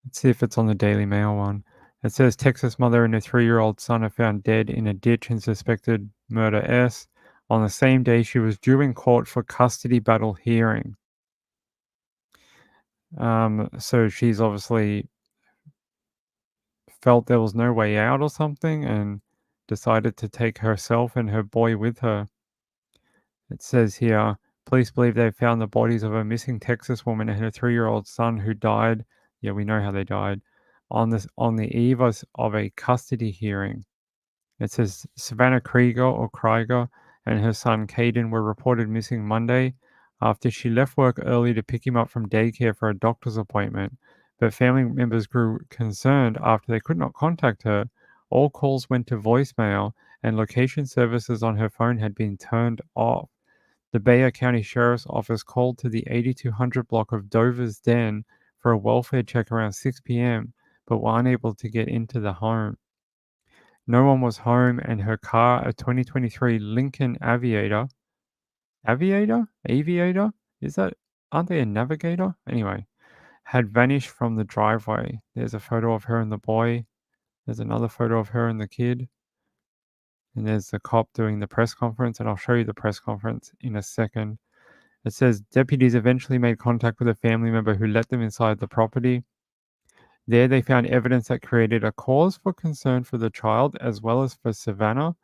Let's see if it's on the Daily Mail one. It says Texas mother and her 3-year-old son are found dead in a ditch in suspected murder S on the same day she was due in court for custody battle hearing. So she's obviously felt there was no way out or something and decided to take herself and her boy with her. It says here, police believe they found the bodies of a missing Texas woman and her 3-year-old son who died. Yeah, we know how they died. On the eve of a custody hearing. It says Savannah Krieger and her son Caden were reported missing Monday after she left work early to pick him up from daycare for a doctor's appointment. But family members grew concerned after they could not contact her. All calls went to voicemail and location services on her phone had been turned off. The Bexar County Sheriff's Office called to the 8200 block of Dover's Den for a welfare check around 6 p.m., but were unable to get into the home. No one was home, and her car, a 2023 Lincoln Aviator? Aviator? Aren't they a Navigator? Anyway, had vanished from the driveway. There's a photo of her and the boy. There's another photo of her and the kid. And there's the cop doing the press conference, and I'll show you the press conference in a second. It says deputies eventually made contact with a family member who let them inside the property. There they found evidence that created a cause for concern for the child as well as for Savannah.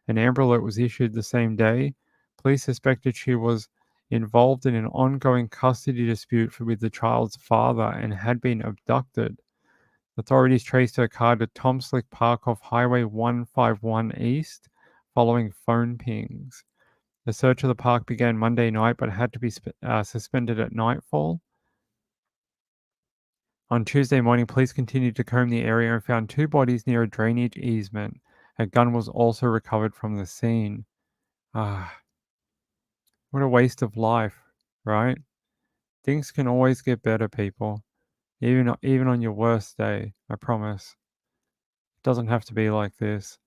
An Amber Alert was issued the same day. Police suspected she was involved in an ongoing custody dispute with the child's father and had been abducted. Authorities traced her car to Tom Slick Park off Highway 151 East following phone pings. The search of the park began Monday night but had to be suspended at nightfall. On Tuesday morning, police continued to comb the area and found 2 bodies near a drainage easement. A gun was also recovered from the scene. What a waste of life, right? Things can always get better, people. Even on your worst day, I promise. It doesn't have to be like this.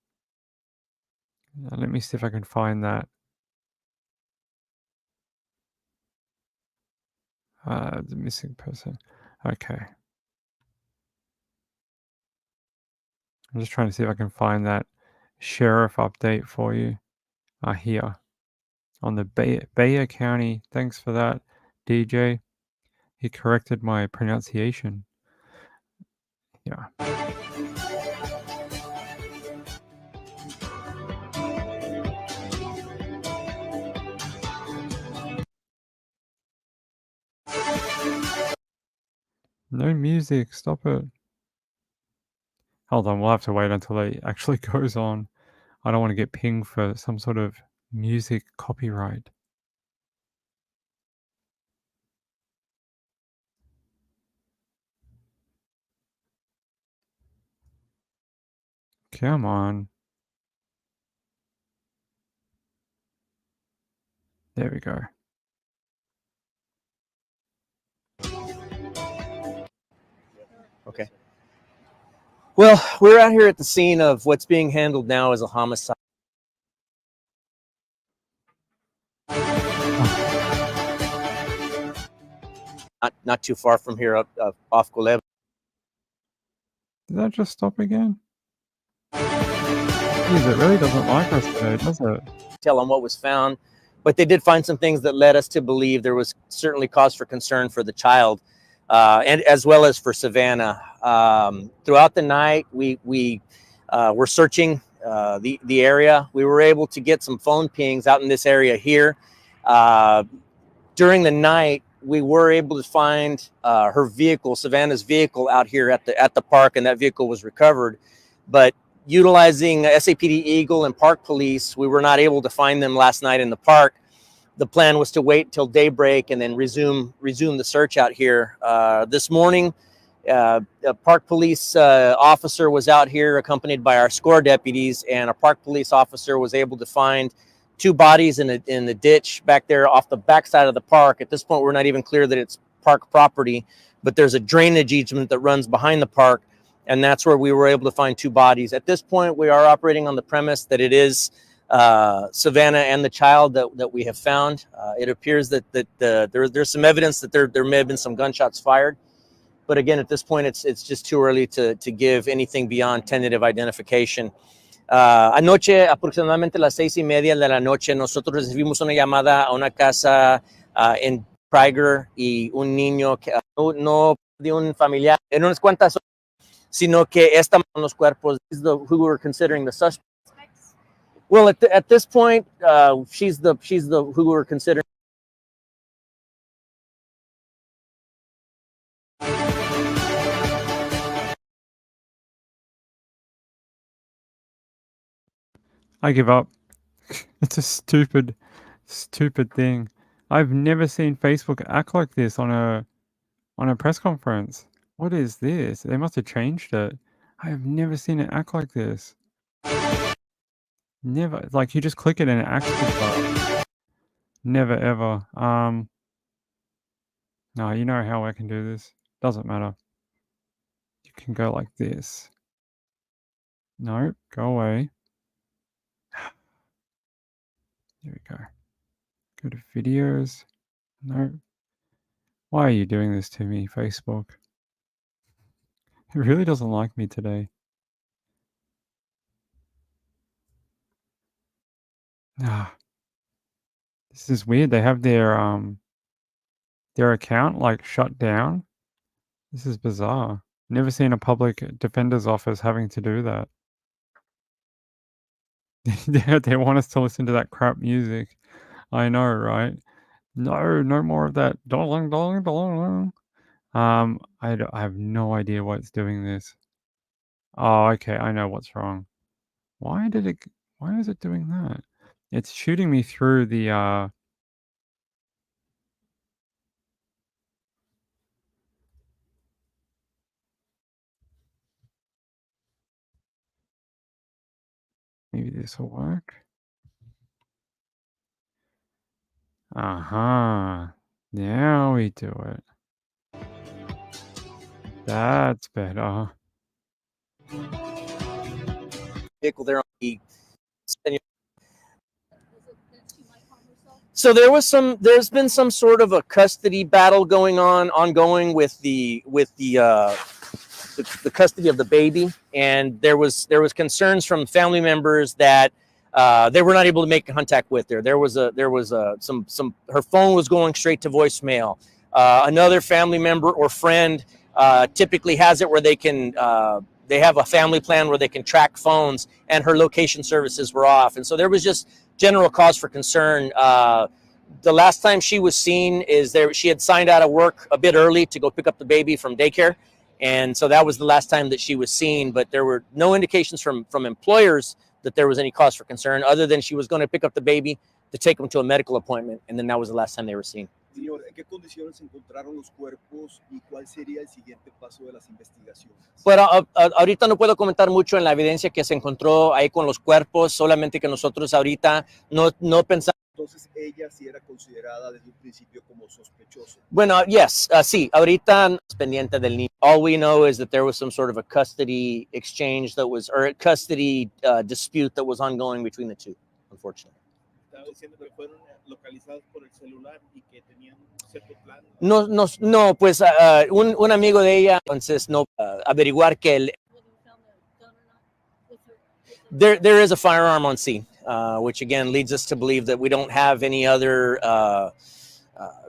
Let me see if I can find that. The missing person. Okay. I'm just trying to see if I can find that sheriff update for you. Here. On the Bexar County. Thanks for that, DJ. He corrected my pronunciation. Yeah. No music, stop it. Hold on, we'll have to wait until it actually goes on. I don't want to get pinged for some sort of music copyright. Come on. There we go.
Okay. Well, we're out here at the scene of what's being handled now as a homicide. Not too far from here, off Goleva.
Did that just stop again? Jeez, it really doesn't like us today, does it?
Tell on what was found, but they did find some things that led us to believe there was certainly cause for concern for the child, and as well as for Savannah. Throughout the night, we were searching the area. We were able to get some phone pings out in this area here. During the night, we were able to find her vehicle, Savannah's vehicle, out here at the park, and that vehicle was recovered. But utilizing SAPD Eagle and Park Police, we were not able to find them last night in the park. The plan was to wait till daybreak and then resume the search out here. This morning, a Park Police officer was out here accompanied by our SCORE deputies, and a Park Police officer was able to find two bodies in the ditch back there off the backside of the park. At this point, we're not even clear that it's park property, but there's a drainage easement that runs behind the park, and that's where we were able to find two bodies. At this point, we are operating on the premise that it is Savannah and the child that we have found. It appears that there's some evidence that there may have been some gunshots fired. But again, at this point, it's just too early to give anything beyond tentative identification. Anoche, aproximadamente las 6:30 de la noche, nosotros recibimos una llamada a una casa en Prager y un niño que no de un familiar en unas cuantas horas, sino que estaban los cuerpos who we were considering the suspects. Well, at this point, she's the who we were considering.
I give up. It's a stupid thing. I've never seen Facebook act like this on a press conference. What is this? They must have changed it. I have never seen it act like this. Never. Like, you just click it and it acts like that. Never ever. No, you know how I can do this. Doesn't matter. You can go like this. No, go away. There we go. Go to videos. No. Why are you doing this to me, Facebook? It really doesn't like me today. Ah. This is weird. They have their account like shut down. This is bizarre. Never seen a public defender's office having to do that. They want us to listen to that crap music. I know, right? No more of that. I have no idea why it's doing this. Oh, okay. I know what's wrong. Why is it doing that? It's shooting me through the maybe this will work. Now we do it. That's better.
Vehicle there on the. So there's been some sort of a custody battle ongoing with the custody of the baby, and there was concerns from family members that they were not able to make contact with her. There was some her phone was going straight to voicemail. Another family member or friend typically has it where they can they have a family plan where they can track phones, and her location services were off, and so there was just general cause for concern. The last time she was seen she had signed out of work a bit early to go pick up the baby from daycare, and so that was the last time that she was seen. But there were no indications from employers that there was any cause for concern, other than she was going to pick up the baby to take him to a medical appointment, and then that was the last time they were seen.
Señor, ¿en qué condiciones se encontraron los cuerpos y cuál sería el siguiente paso de las investigaciones?
Pero ahorita no puedo comentar mucho en la evidencia que se encontró ahí con los cuerpos, solamente que nosotros ahorita no pensamos.
Entonces ella sí era considerada desde un principio como sospechosa.
Bueno, yes, sí, ahorita es pendiente del niño. All we know is that there was some sort of a custody exchange or a custody dispute that was ongoing between the two, unfortunately.
Estaba diciendo que fueron localizados por el celular y que tenían cierto plan.
No, pues un amigo de ella, entonces no averiguar que there is a firearm on scene, which again leads us to believe that we don't have any other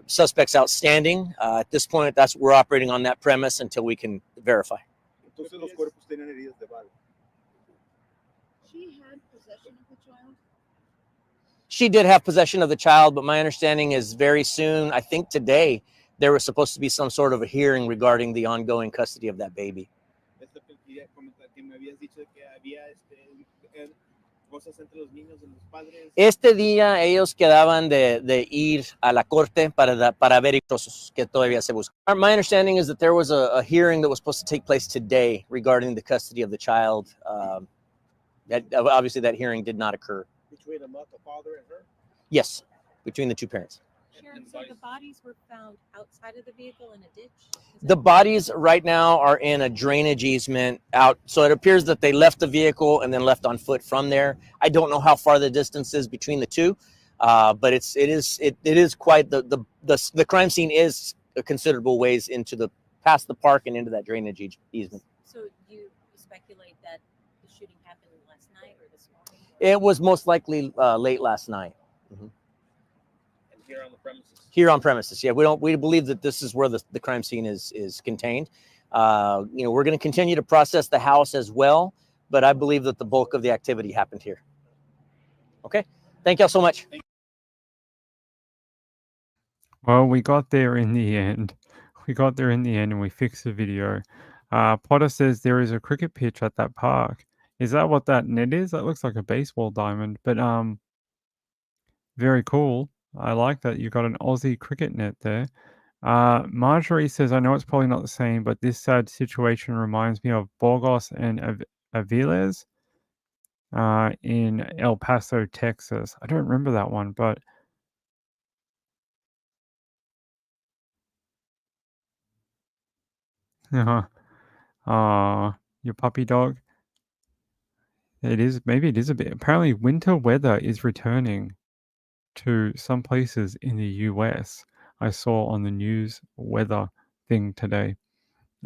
suspects outstanding. At this point, we're operating on that premise until we can verify.
Entonces los cuerpos tenían heridas de bala.
She had possession of the child.
She did have possession of the child, but my understanding is very soon, I think today, there was supposed to be some sort of a hearing regarding the ongoing custody of that baby. Este día ellos quedaban de ir a la corte para ver que todavía se busca. My understanding is that there was a hearing that was supposed to take place today regarding the custody of the child. That obviously that hearing did not occur.
between the father and her?
Yes, between the two parents.
Sharon, so the bodies were found outside of the vehicle in a ditch?
The bodies right now are in a drainage easement out. So it appears that they left the vehicle and then left on foot from there. I don't know how far the distance is between the two, but it is quite the crime scene is a considerable ways into the past the park and into that drainage easement.
So you speculate that the shooting happened last night or this morning?
It was most likely late last night. Mm-hmm.
And here on the premises?
Here on premises, yeah. We believe that this is where the crime scene is contained. We're going to continue to process the house as well, but I believe that the bulk of the activity happened here. Okay, thank y'all so much.
Well, we got there in the end. We got there in the end and we fixed the video. Potter says there is a cricket pitch at that park. Is that what that net is? That looks like a baseball diamond, but very cool. I like that you got an Aussie cricket net there. Marjorie says, I know it's probably not the same, but this sad situation reminds me of Burgos and Aviles in El Paso, Texas. I don't remember that one, but your puppy dog. Maybe it is a bit. Apparently winter weather is returning to some places in the US. I saw on the news weather thing today.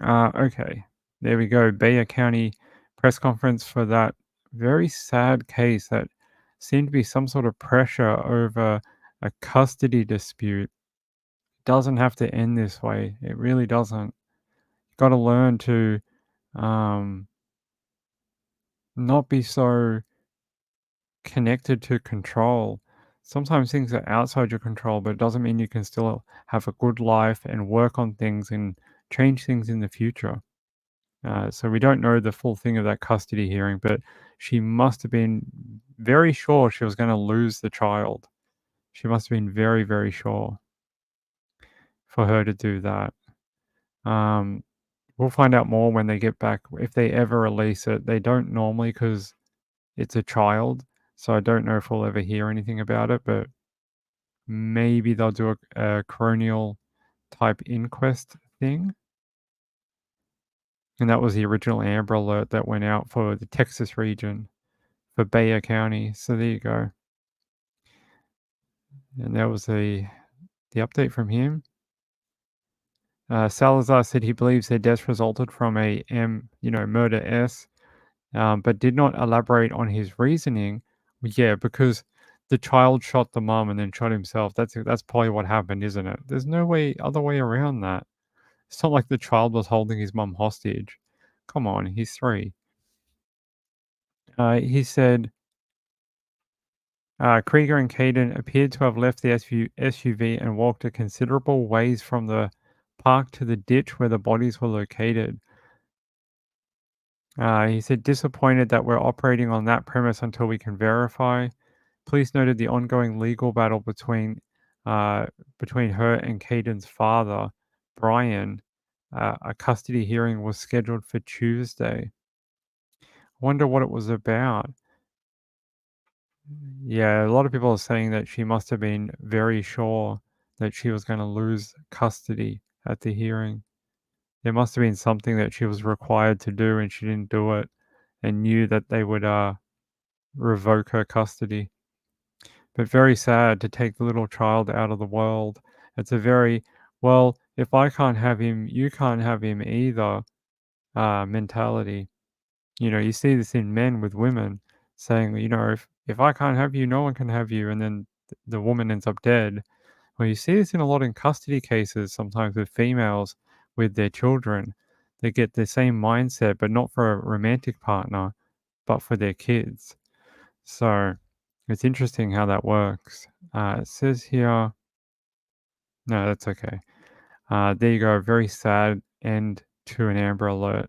Okay, there we go. Bexar County press conference for that very sad case that seemed to be some sort of pressure over a custody dispute. It doesn't have to end this way. It really doesn't. You've got to learn to not be so connected to control. Sometimes things are outside your control, but it doesn't mean you can still have a good life and work on things and change things in the future. So we don't know the full thing of that custody hearing, but she must have been very sure she was going to lose the child. She must have been very, very sure for her to do that. We'll find out more when they get back, if they ever release it. They don't normally because it's a child, so I don't know if we'll ever hear anything about it, but maybe they'll do a coronial type inquest thing. And that was the original Amber Alert that went out for the Texas region for Bexar County. So there you go. And that was the update from him. Salazar said he believes their deaths resulted from a murder S, but did not elaborate on his reasoning. Yeah, because the child shot the mom and then shot himself. That's probably what happened, isn't it? There's no other way around that. It's not like the child was holding his mom hostage. Come on, he's 3. He said Krieger and Caden appeared to have left the SUV and walked a considerable ways from the park to the ditch where the bodies were located. He said, disappointed that we're operating on that premise until we can verify. Police noted the ongoing legal battle between her and Caden's father, Brian. A custody hearing was scheduled for Tuesday. I wonder what it was about. Yeah, a lot of people are saying that she must have been very sure that she was going to lose custody at the hearing. There must have been something that she was required to do and she didn't do it and knew that they would revoke her custody. But very sad to take the little child out of the world. It's a very, well, if I can't have him, you can't have him either mentality. You see this in men with women saying, if I can't have you, no one can have you. And then the woman ends up dead. Well, you see this in a lot in custody cases, sometimes with females with their children. They get the same mindset, but not for a romantic partner, but for their kids. So it's interesting how that works. It says here, no, that's okay. There you go. Very sad end to an Amber Alert.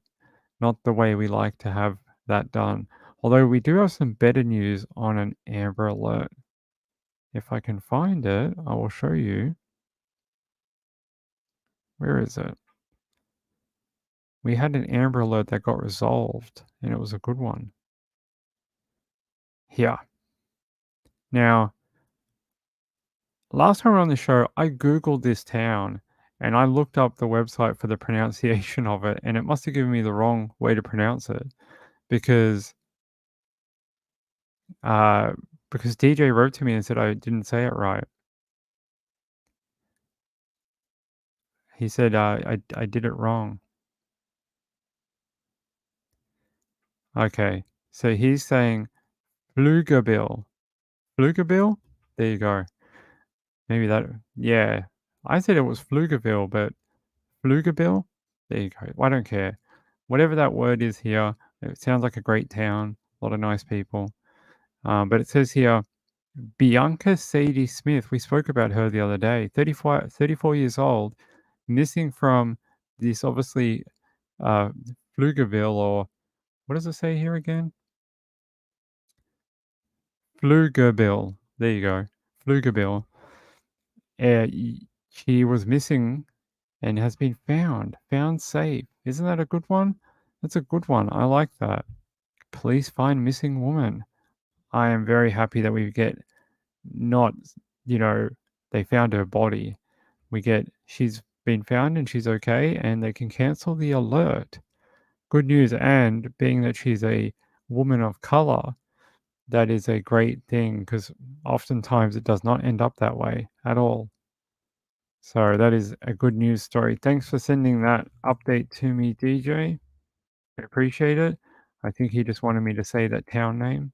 Not the way we like to have that done. Although we do have some better news on an Amber Alert. If I can find it, I will show you. Where is it? We had an Amber Alert that got resolved, and it was a good one. Here. Now, last time on the show, I Googled this town and I looked up the website for the pronunciation of it, and it must have given me the wrong way to pronounce it because DJ wrote to me and said I didn't say it right. He said I did it wrong. Okay, so he's saying Pflugerville. Pflugerville? There you go. Maybe that, yeah. I said it was Pflugerville, but Pflugerville? There you go. I don't care. Whatever that word is here, it sounds like a great town, a lot of nice people. But it says here, Bianca Sadie Smith, we spoke about her the other day, 34 years old, missing from this obviously Pflugerville, or what does it say here again? Pflugerville. There you go. Pflugerville. She was missing and has been found safe. Isn't that a good one? That's a good one. I like that. Police find missing woman. I am very happy that we get not, they found her body. We get she's been found and she's okay, and they can cancel the alert. Good news, and being that she's a woman of color, that is a great thing because oftentimes it does not end up that way at all. So that is a good news story. Thanks for sending that update to me, DJ. I appreciate it. I think he just wanted me to say that town name.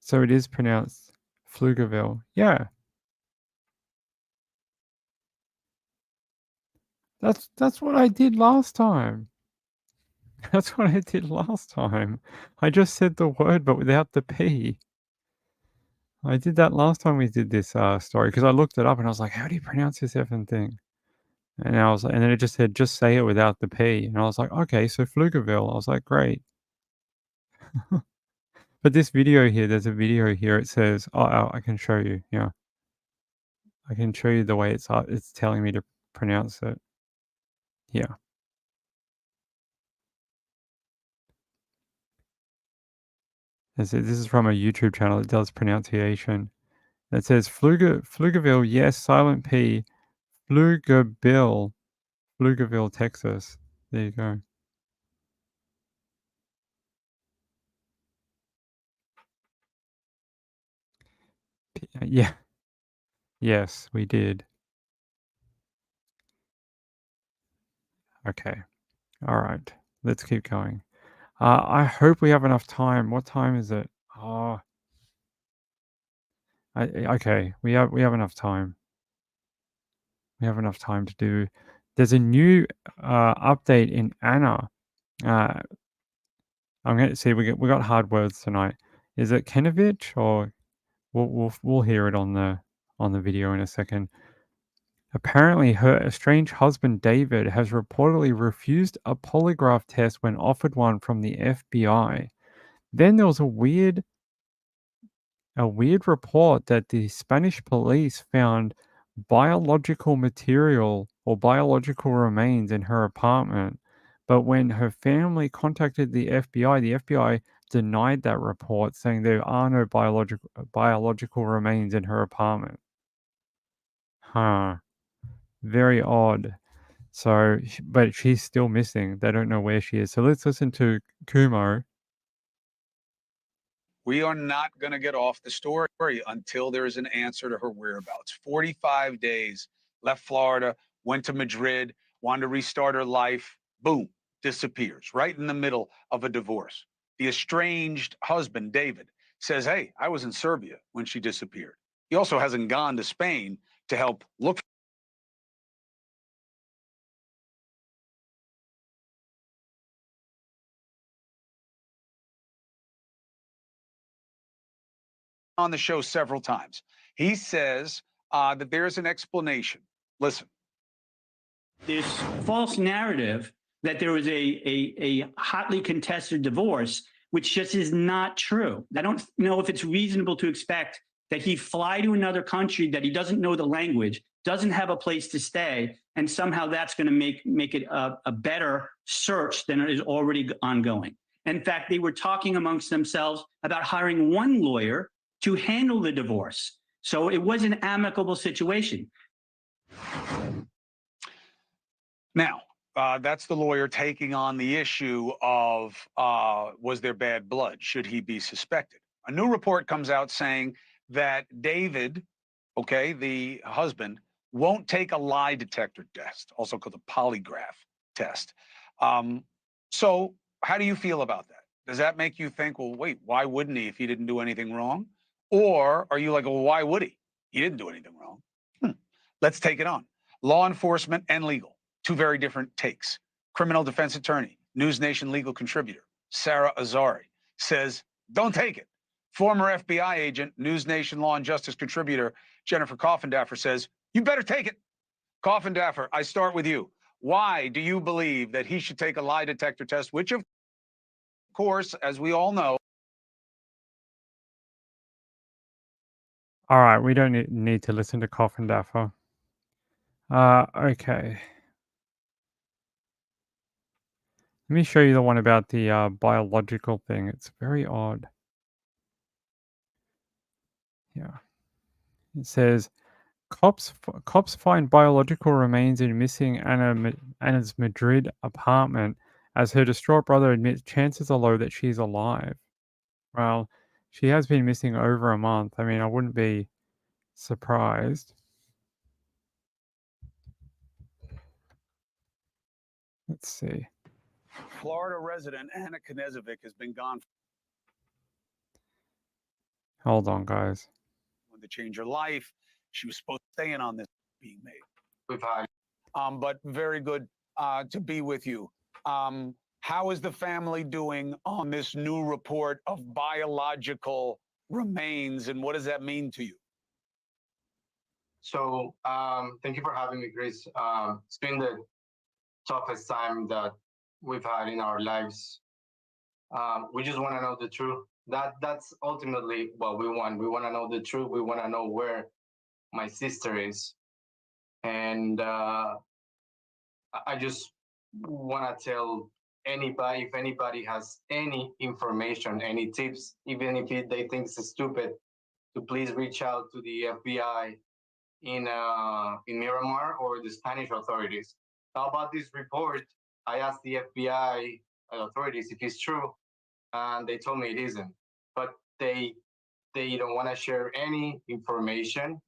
So it is pronounced Pflugerville. Yeah. That's what I did last time. That's what I did last time. I just said the word but without the P. I did that last time we did this story because I looked it up and I was like, how do you pronounce this effing thing? And then it just said, just say it without the P. And I was like, okay, so Pflugerville. I was like, great. But this video here, there's a video here. It says, oh, I can show you. Yeah. I can show you the way it's telling me to pronounce it. Yeah. This is from a YouTube channel that does pronunciation. It says Pflugerville, yes, silent P. Pflugerville, Texas. There you go. Yeah. Yes, we did. Okay. All right. Let's keep going. I hope we have enough time. What time is it? Oh. Okay. We have enough time. We have enough time to do. There's a new update in Anna. I'm going to see. We got hard words tonight. Is it Kenovich, or we'll hear it on the video in a second. Apparently, her estranged husband David has reportedly refused a polygraph test when offered one from the FBI. Then there was a weird report that the Spanish police found biological material or biological remains in her apartment. But when her family contacted the FBI denied that report, saying there are no biological remains in her apartment. Huh. Very odd. So, but she's still missing. They don't know where she is. So let's listen to Kumo.
We are not going to get off the story until there is an answer to her whereabouts. 45 days, left Florida, went to Madrid, wanted to restart her life. Boom, disappears right in the middle of a divorce. The estranged husband, David, says, hey, I was in Serbia when she disappeared. He also hasn't gone to Spain to help look on the show several times. He says that there's an explanation. Listen.
This false narrative that there was a hotly contested divorce, which just is not true. I don't know if it's reasonable to expect that he fly to another country that he doesn't know the language, doesn't have a place to stay, and somehow that's going to make it a better search than it is already ongoing. In fact, they were talking amongst themselves about hiring one lawyer to handle the divorce. So it was an amicable situation.
Now, that's the lawyer taking on the issue of was there bad blood? Should he be suspected? A new report comes out saying that David, okay, the husband, won't take a lie detector test, also called a polygraph test. So how do you feel about that? Does that make you think, well, wait, why wouldn't he if he didn't do anything wrong? Or are you like, well, why would he? He didn't do anything wrong. Let's take it on. Law enforcement and legal, two very different takes. Criminal defense attorney, News Nation legal contributor, Sarah Azari, says, don't take it. Former FBI agent, News Nation law and justice contributor, Jennifer Coffindaffer says, you better take it. Coffindaffer, I start with you. Why do you believe that he should take a lie detector test, which of course, as we all know.
All right, we don't need to listen to Coffindaffer. Okay. Let me show you the one about the biological thing. It's very odd. Yeah. It says, cops find biological remains in missing Anna's Madrid apartment as her distraught brother admits chances are low that she's alive. Well, she has been missing over a month. I mean, I wouldn't be surprised. Let's see.
Florida resident Anna Knezovic has been gone.
Hold on, guys.
To change her life. She was supposed to stay in on this being made. But very good to be with you. How is the family doing on this new report of biological remains, and what does that mean to you?
So thank you for having me, Chris. It's been the toughest time that we've had in our lives. We just want to know the truth. That's ultimately what we want. We want to know the truth. We want to know where my sister is. And I just want to tell anybody, if anybody has any information, any tips, even if they think it's stupid, to please reach out to the FBI in Miramar or the Spanish authorities. How about this report? I asked the FBI authorities if it's true, and they told me it isn't. But they don't want to share any information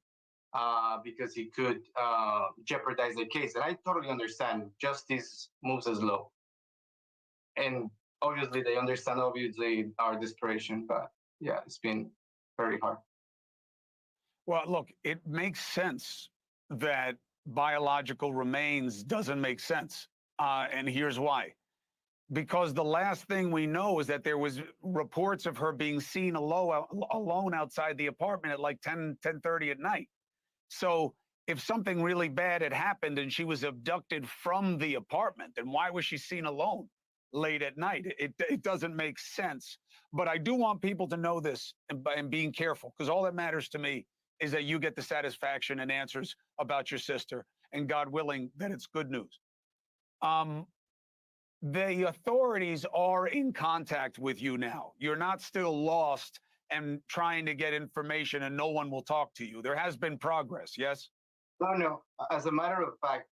because it could jeopardize the case. And I totally understand. Justice moves slow, and obviously they understand our desperation. But yeah, it's been very hard.
Well, look, it makes sense that biological remains doesn't make sense. And here's why. Because the last thing we know is that there was reports of her being seen alone outside the apartment at like 10:30 at night. So if something really bad had happened and she was abducted from the apartment, then why was she seen alone late at night? It doesn't make sense. But I do want people to know this and being careful, because all that matters to me is that you get the satisfaction and answers about your sister, and God willing, that it's good news. The authorities are in contact with you now. You're not still lost and trying to get information and no one will talk to you. There has been progress, yes?
No. As a matter of fact,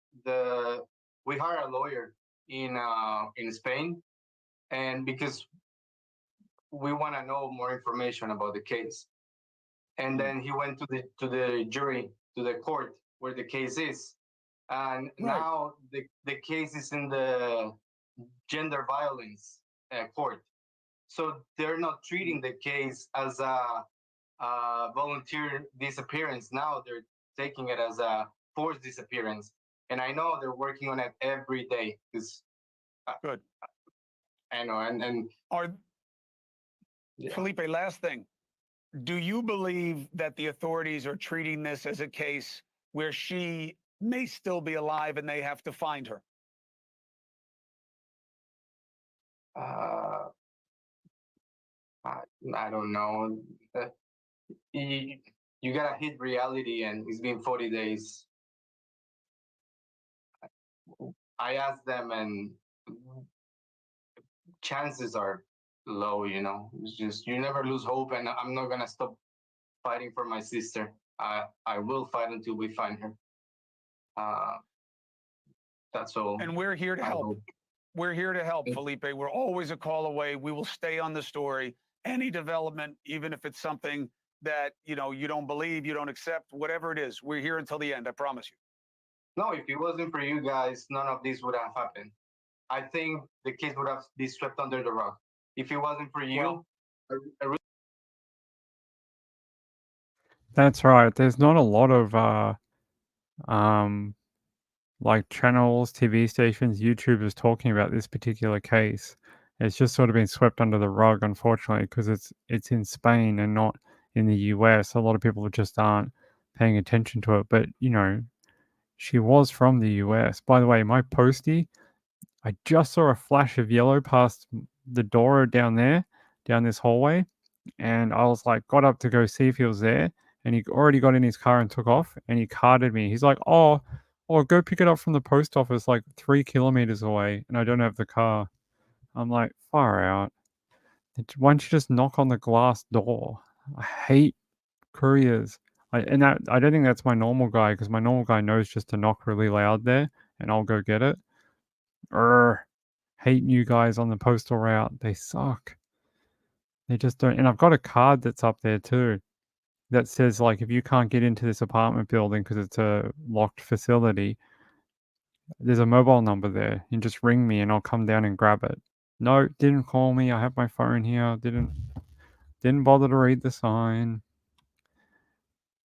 we hired a lawyer in Spain, and because we want to know more information about the case. And then he went to the jury, to the court where the case is. And now the case is in the gender violence court. So they're not treating the case as a volunteer disappearance. Now they're taking it as a forced disappearance. And I know they're working on it every day.
Good.
I know. And
Felipe, last thing. Do you believe that the authorities are treating this as a case where she may still be alive and they have to find her?
I don't know. You gotta hit reality, and it's been 40 days. I asked them, and chances are low. You know, it's just you never lose hope, and I'm not gonna stop fighting for my sister. I will fight until we find her. That's all.
And we're here to
I
help.
hope.
We're here to help, Felipe. We're always a call away. We will stay on the story. Any development, even if it's something that you don't believe, you don't accept, whatever it is, we're here until the end. I promise you.
No, if it wasn't for you guys, none of this would have happened. I think the kids would have been swept under the rug. If it wasn't for you,
That's right. There's not a lot of like channels, TV stations, YouTubers talking about this particular case. It's just sort of been swept under the rug, unfortunately, because it's in Spain and not in the US. A lot of people just aren't paying attention to it. But she was from the US. By the way, my postie, I just saw a flash of yellow past the door down there, down this hallway, and I was like, got up to go see if he was there, and he already got in his car and took off, and he carded me. He's like, oh, go pick it up from the post office like 3 kilometers away, and I don't have the car. I'm like, far out. Why don't you just knock on the glass door? I hate couriers. I don't think that's my normal guy, because my normal guy knows just to knock really loud there, and I'll go get it. Hate new guys on the postal route. They suck. They just don't. And I've got a card that's up there too that says, like, if you can't get into this apartment building because it's a locked facility, there's a mobile number there. You can just ring me and I'll come down and grab it. No, didn't call me. I have my phone here. Didn't bother to read the sign.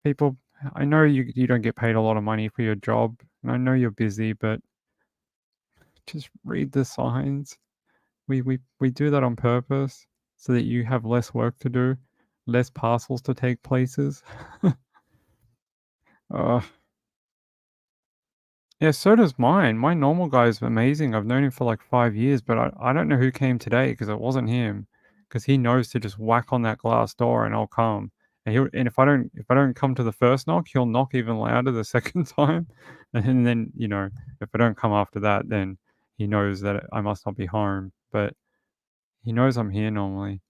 People, I know you don't get paid a lot of money for your job, and I know you're busy, but just read the signs. We do that on purpose so that you have less work to do, less parcels to take places. Yeah, so does mine. My normal guy is amazing. I've known him for like 5 years, but I don't know who came today because it wasn't him. Because he knows to just whack on that glass door and I'll come. And if I don't come to the first knock, he'll knock even louder the second time. And then, if I don't come after that, then he knows that I must not be home. But he knows I'm here normally.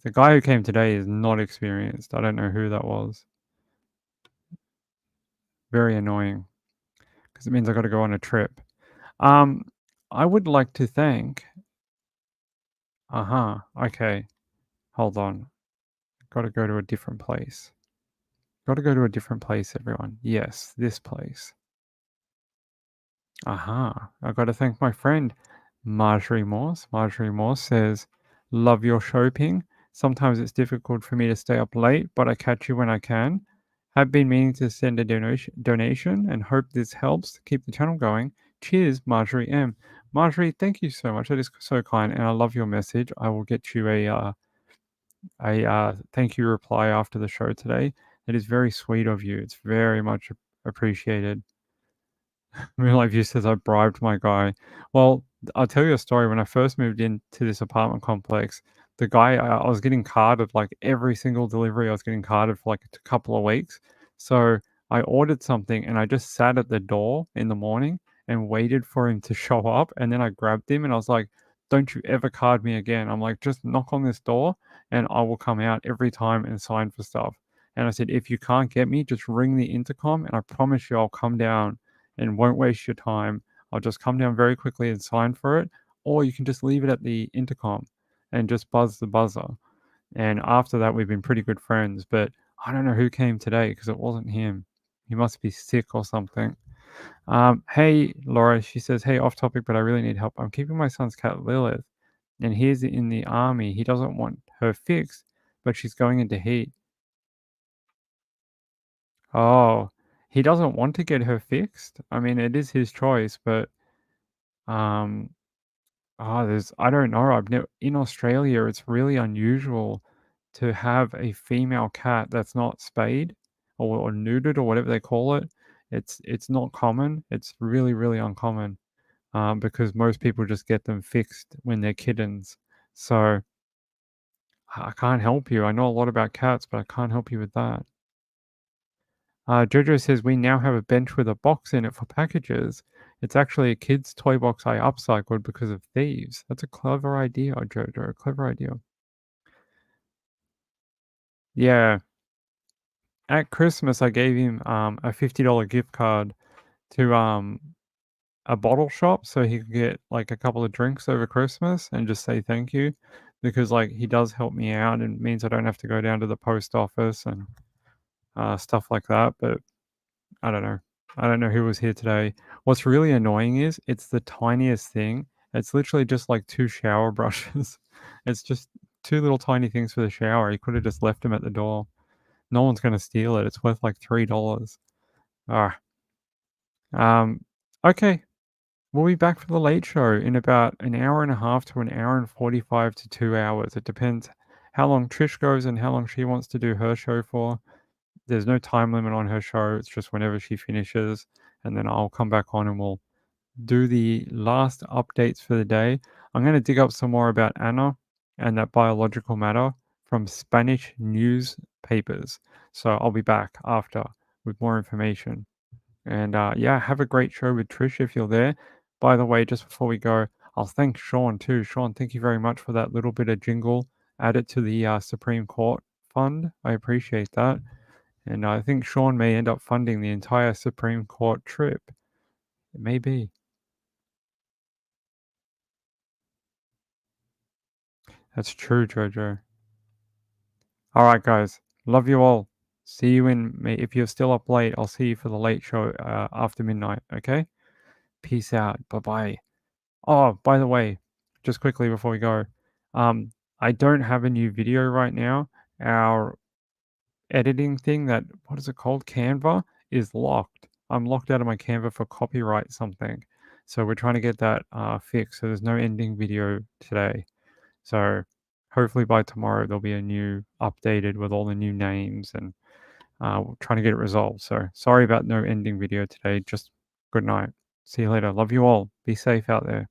The guy who came today is not experienced. I don't know who that was. Very annoying. Because it means I got to go on a trip. I would like to thank. Okay. Hold on. Got to go to a different place. Got to go to a different place, everyone. Yes, this place. I got to thank my friend Marjorie Morse. Marjorie Morse says, "Love your shopping. Sometimes it's difficult for me to stay up late, but I catch you when I can. Have been meaning to send a donation and hope this helps to keep the channel going. Cheers, Marjorie M." Marjorie, thank you so much. That is so kind, and I love your message. I will get you a thank you reply after the show today. It is very sweet of you. It's very much appreciated. Real Life View says I bribed my guy. Well, I'll tell you a story. When I first moved into this apartment complex, the guy, I was getting carded like every single delivery. I was getting carded for like a couple of weeks. So I ordered something and I just sat at the door in the morning and waited for him to show up. And then I grabbed him and I was like, don't you ever card me again. I'm like, just knock on this door and I will come out every time and sign for stuff. And I said, if you can't get me, just ring the intercom and I promise you I'll come down and won't waste your time. I'll just come down very quickly and sign for it. Or you can just leave it at the intercom and just buzz the buzzer. And after that, we've been pretty good friends. But I don't know who came today because it wasn't him. He must be sick or something. Hey, Laura, she says, hey, off topic, but I really need help. I'm keeping my son's cat, Lilith, and he's in the army. He doesn't want her fixed, but she's going into heat. Oh, he doesn't want to get her fixed? I mean, it is his choice, but, I don't know. In Australia, it's really unusual to have a female cat that's not spayed or neutered or whatever they call it. It's not common. It's really, really uncommon, because most people just get them fixed when they're kittens. So I can't help you. I know a lot about cats, but I can't help you with that. Jojo says we now have a bench with a box in it for packages. It's actually a kid's toy box I upcycled because of thieves. That's a clever idea, Jojo. A clever idea. Yeah. At Christmas, I gave him a $50 gift card to a bottle shop so he could get like a couple of drinks over Christmas and just say thank you, because like he does help me out and means I don't have to go down to the post office and stuff like that. But I don't know. I don't know who was here today. What's really annoying is it's the tiniest thing. It's literally just like 2 shower brushes. It's just 2 little tiny things for the shower. He could have just left them at the door. No one's going to steal it. It's worth like $3. Ah. Okay. We'll be back for the late show in about an hour and a half to an hour and 45 to 2 hours. It depends how long Trish goes and how long she wants to do her show for. There's no time limit on her show. It's just whenever she finishes. And then I'll come back on and we'll do the last updates for the day. I'm going to dig up some more about Anna and that biological matter from Spanish newspapers. So I'll be back after with more information. And yeah, have a great show with Trish if you're there. By the way, just before we go, I'll thank Sean too. Sean, thank you very much for that little bit of jingle added to the Supreme Court fund. I appreciate that. And I think Sean may end up funding the entire Supreme Court trip. It may be. That's true, Jojo. All right, guys. Love you all. See you if you're still up late, I'll see you for the late show after midnight, okay? Peace out. Bye-bye. Oh, by the way, just quickly before we go, I don't have a new video right now. Our editing thing what is it called? Canva is locked. I'm locked out of my Canva for copyright something. So we're trying to get that fixed. So there's no ending video today. So hopefully by tomorrow there'll be a new updated with all the new names and we're trying to get it resolved. So sorry about no ending video today. Just good night. See you later. Love you all. Be safe out there.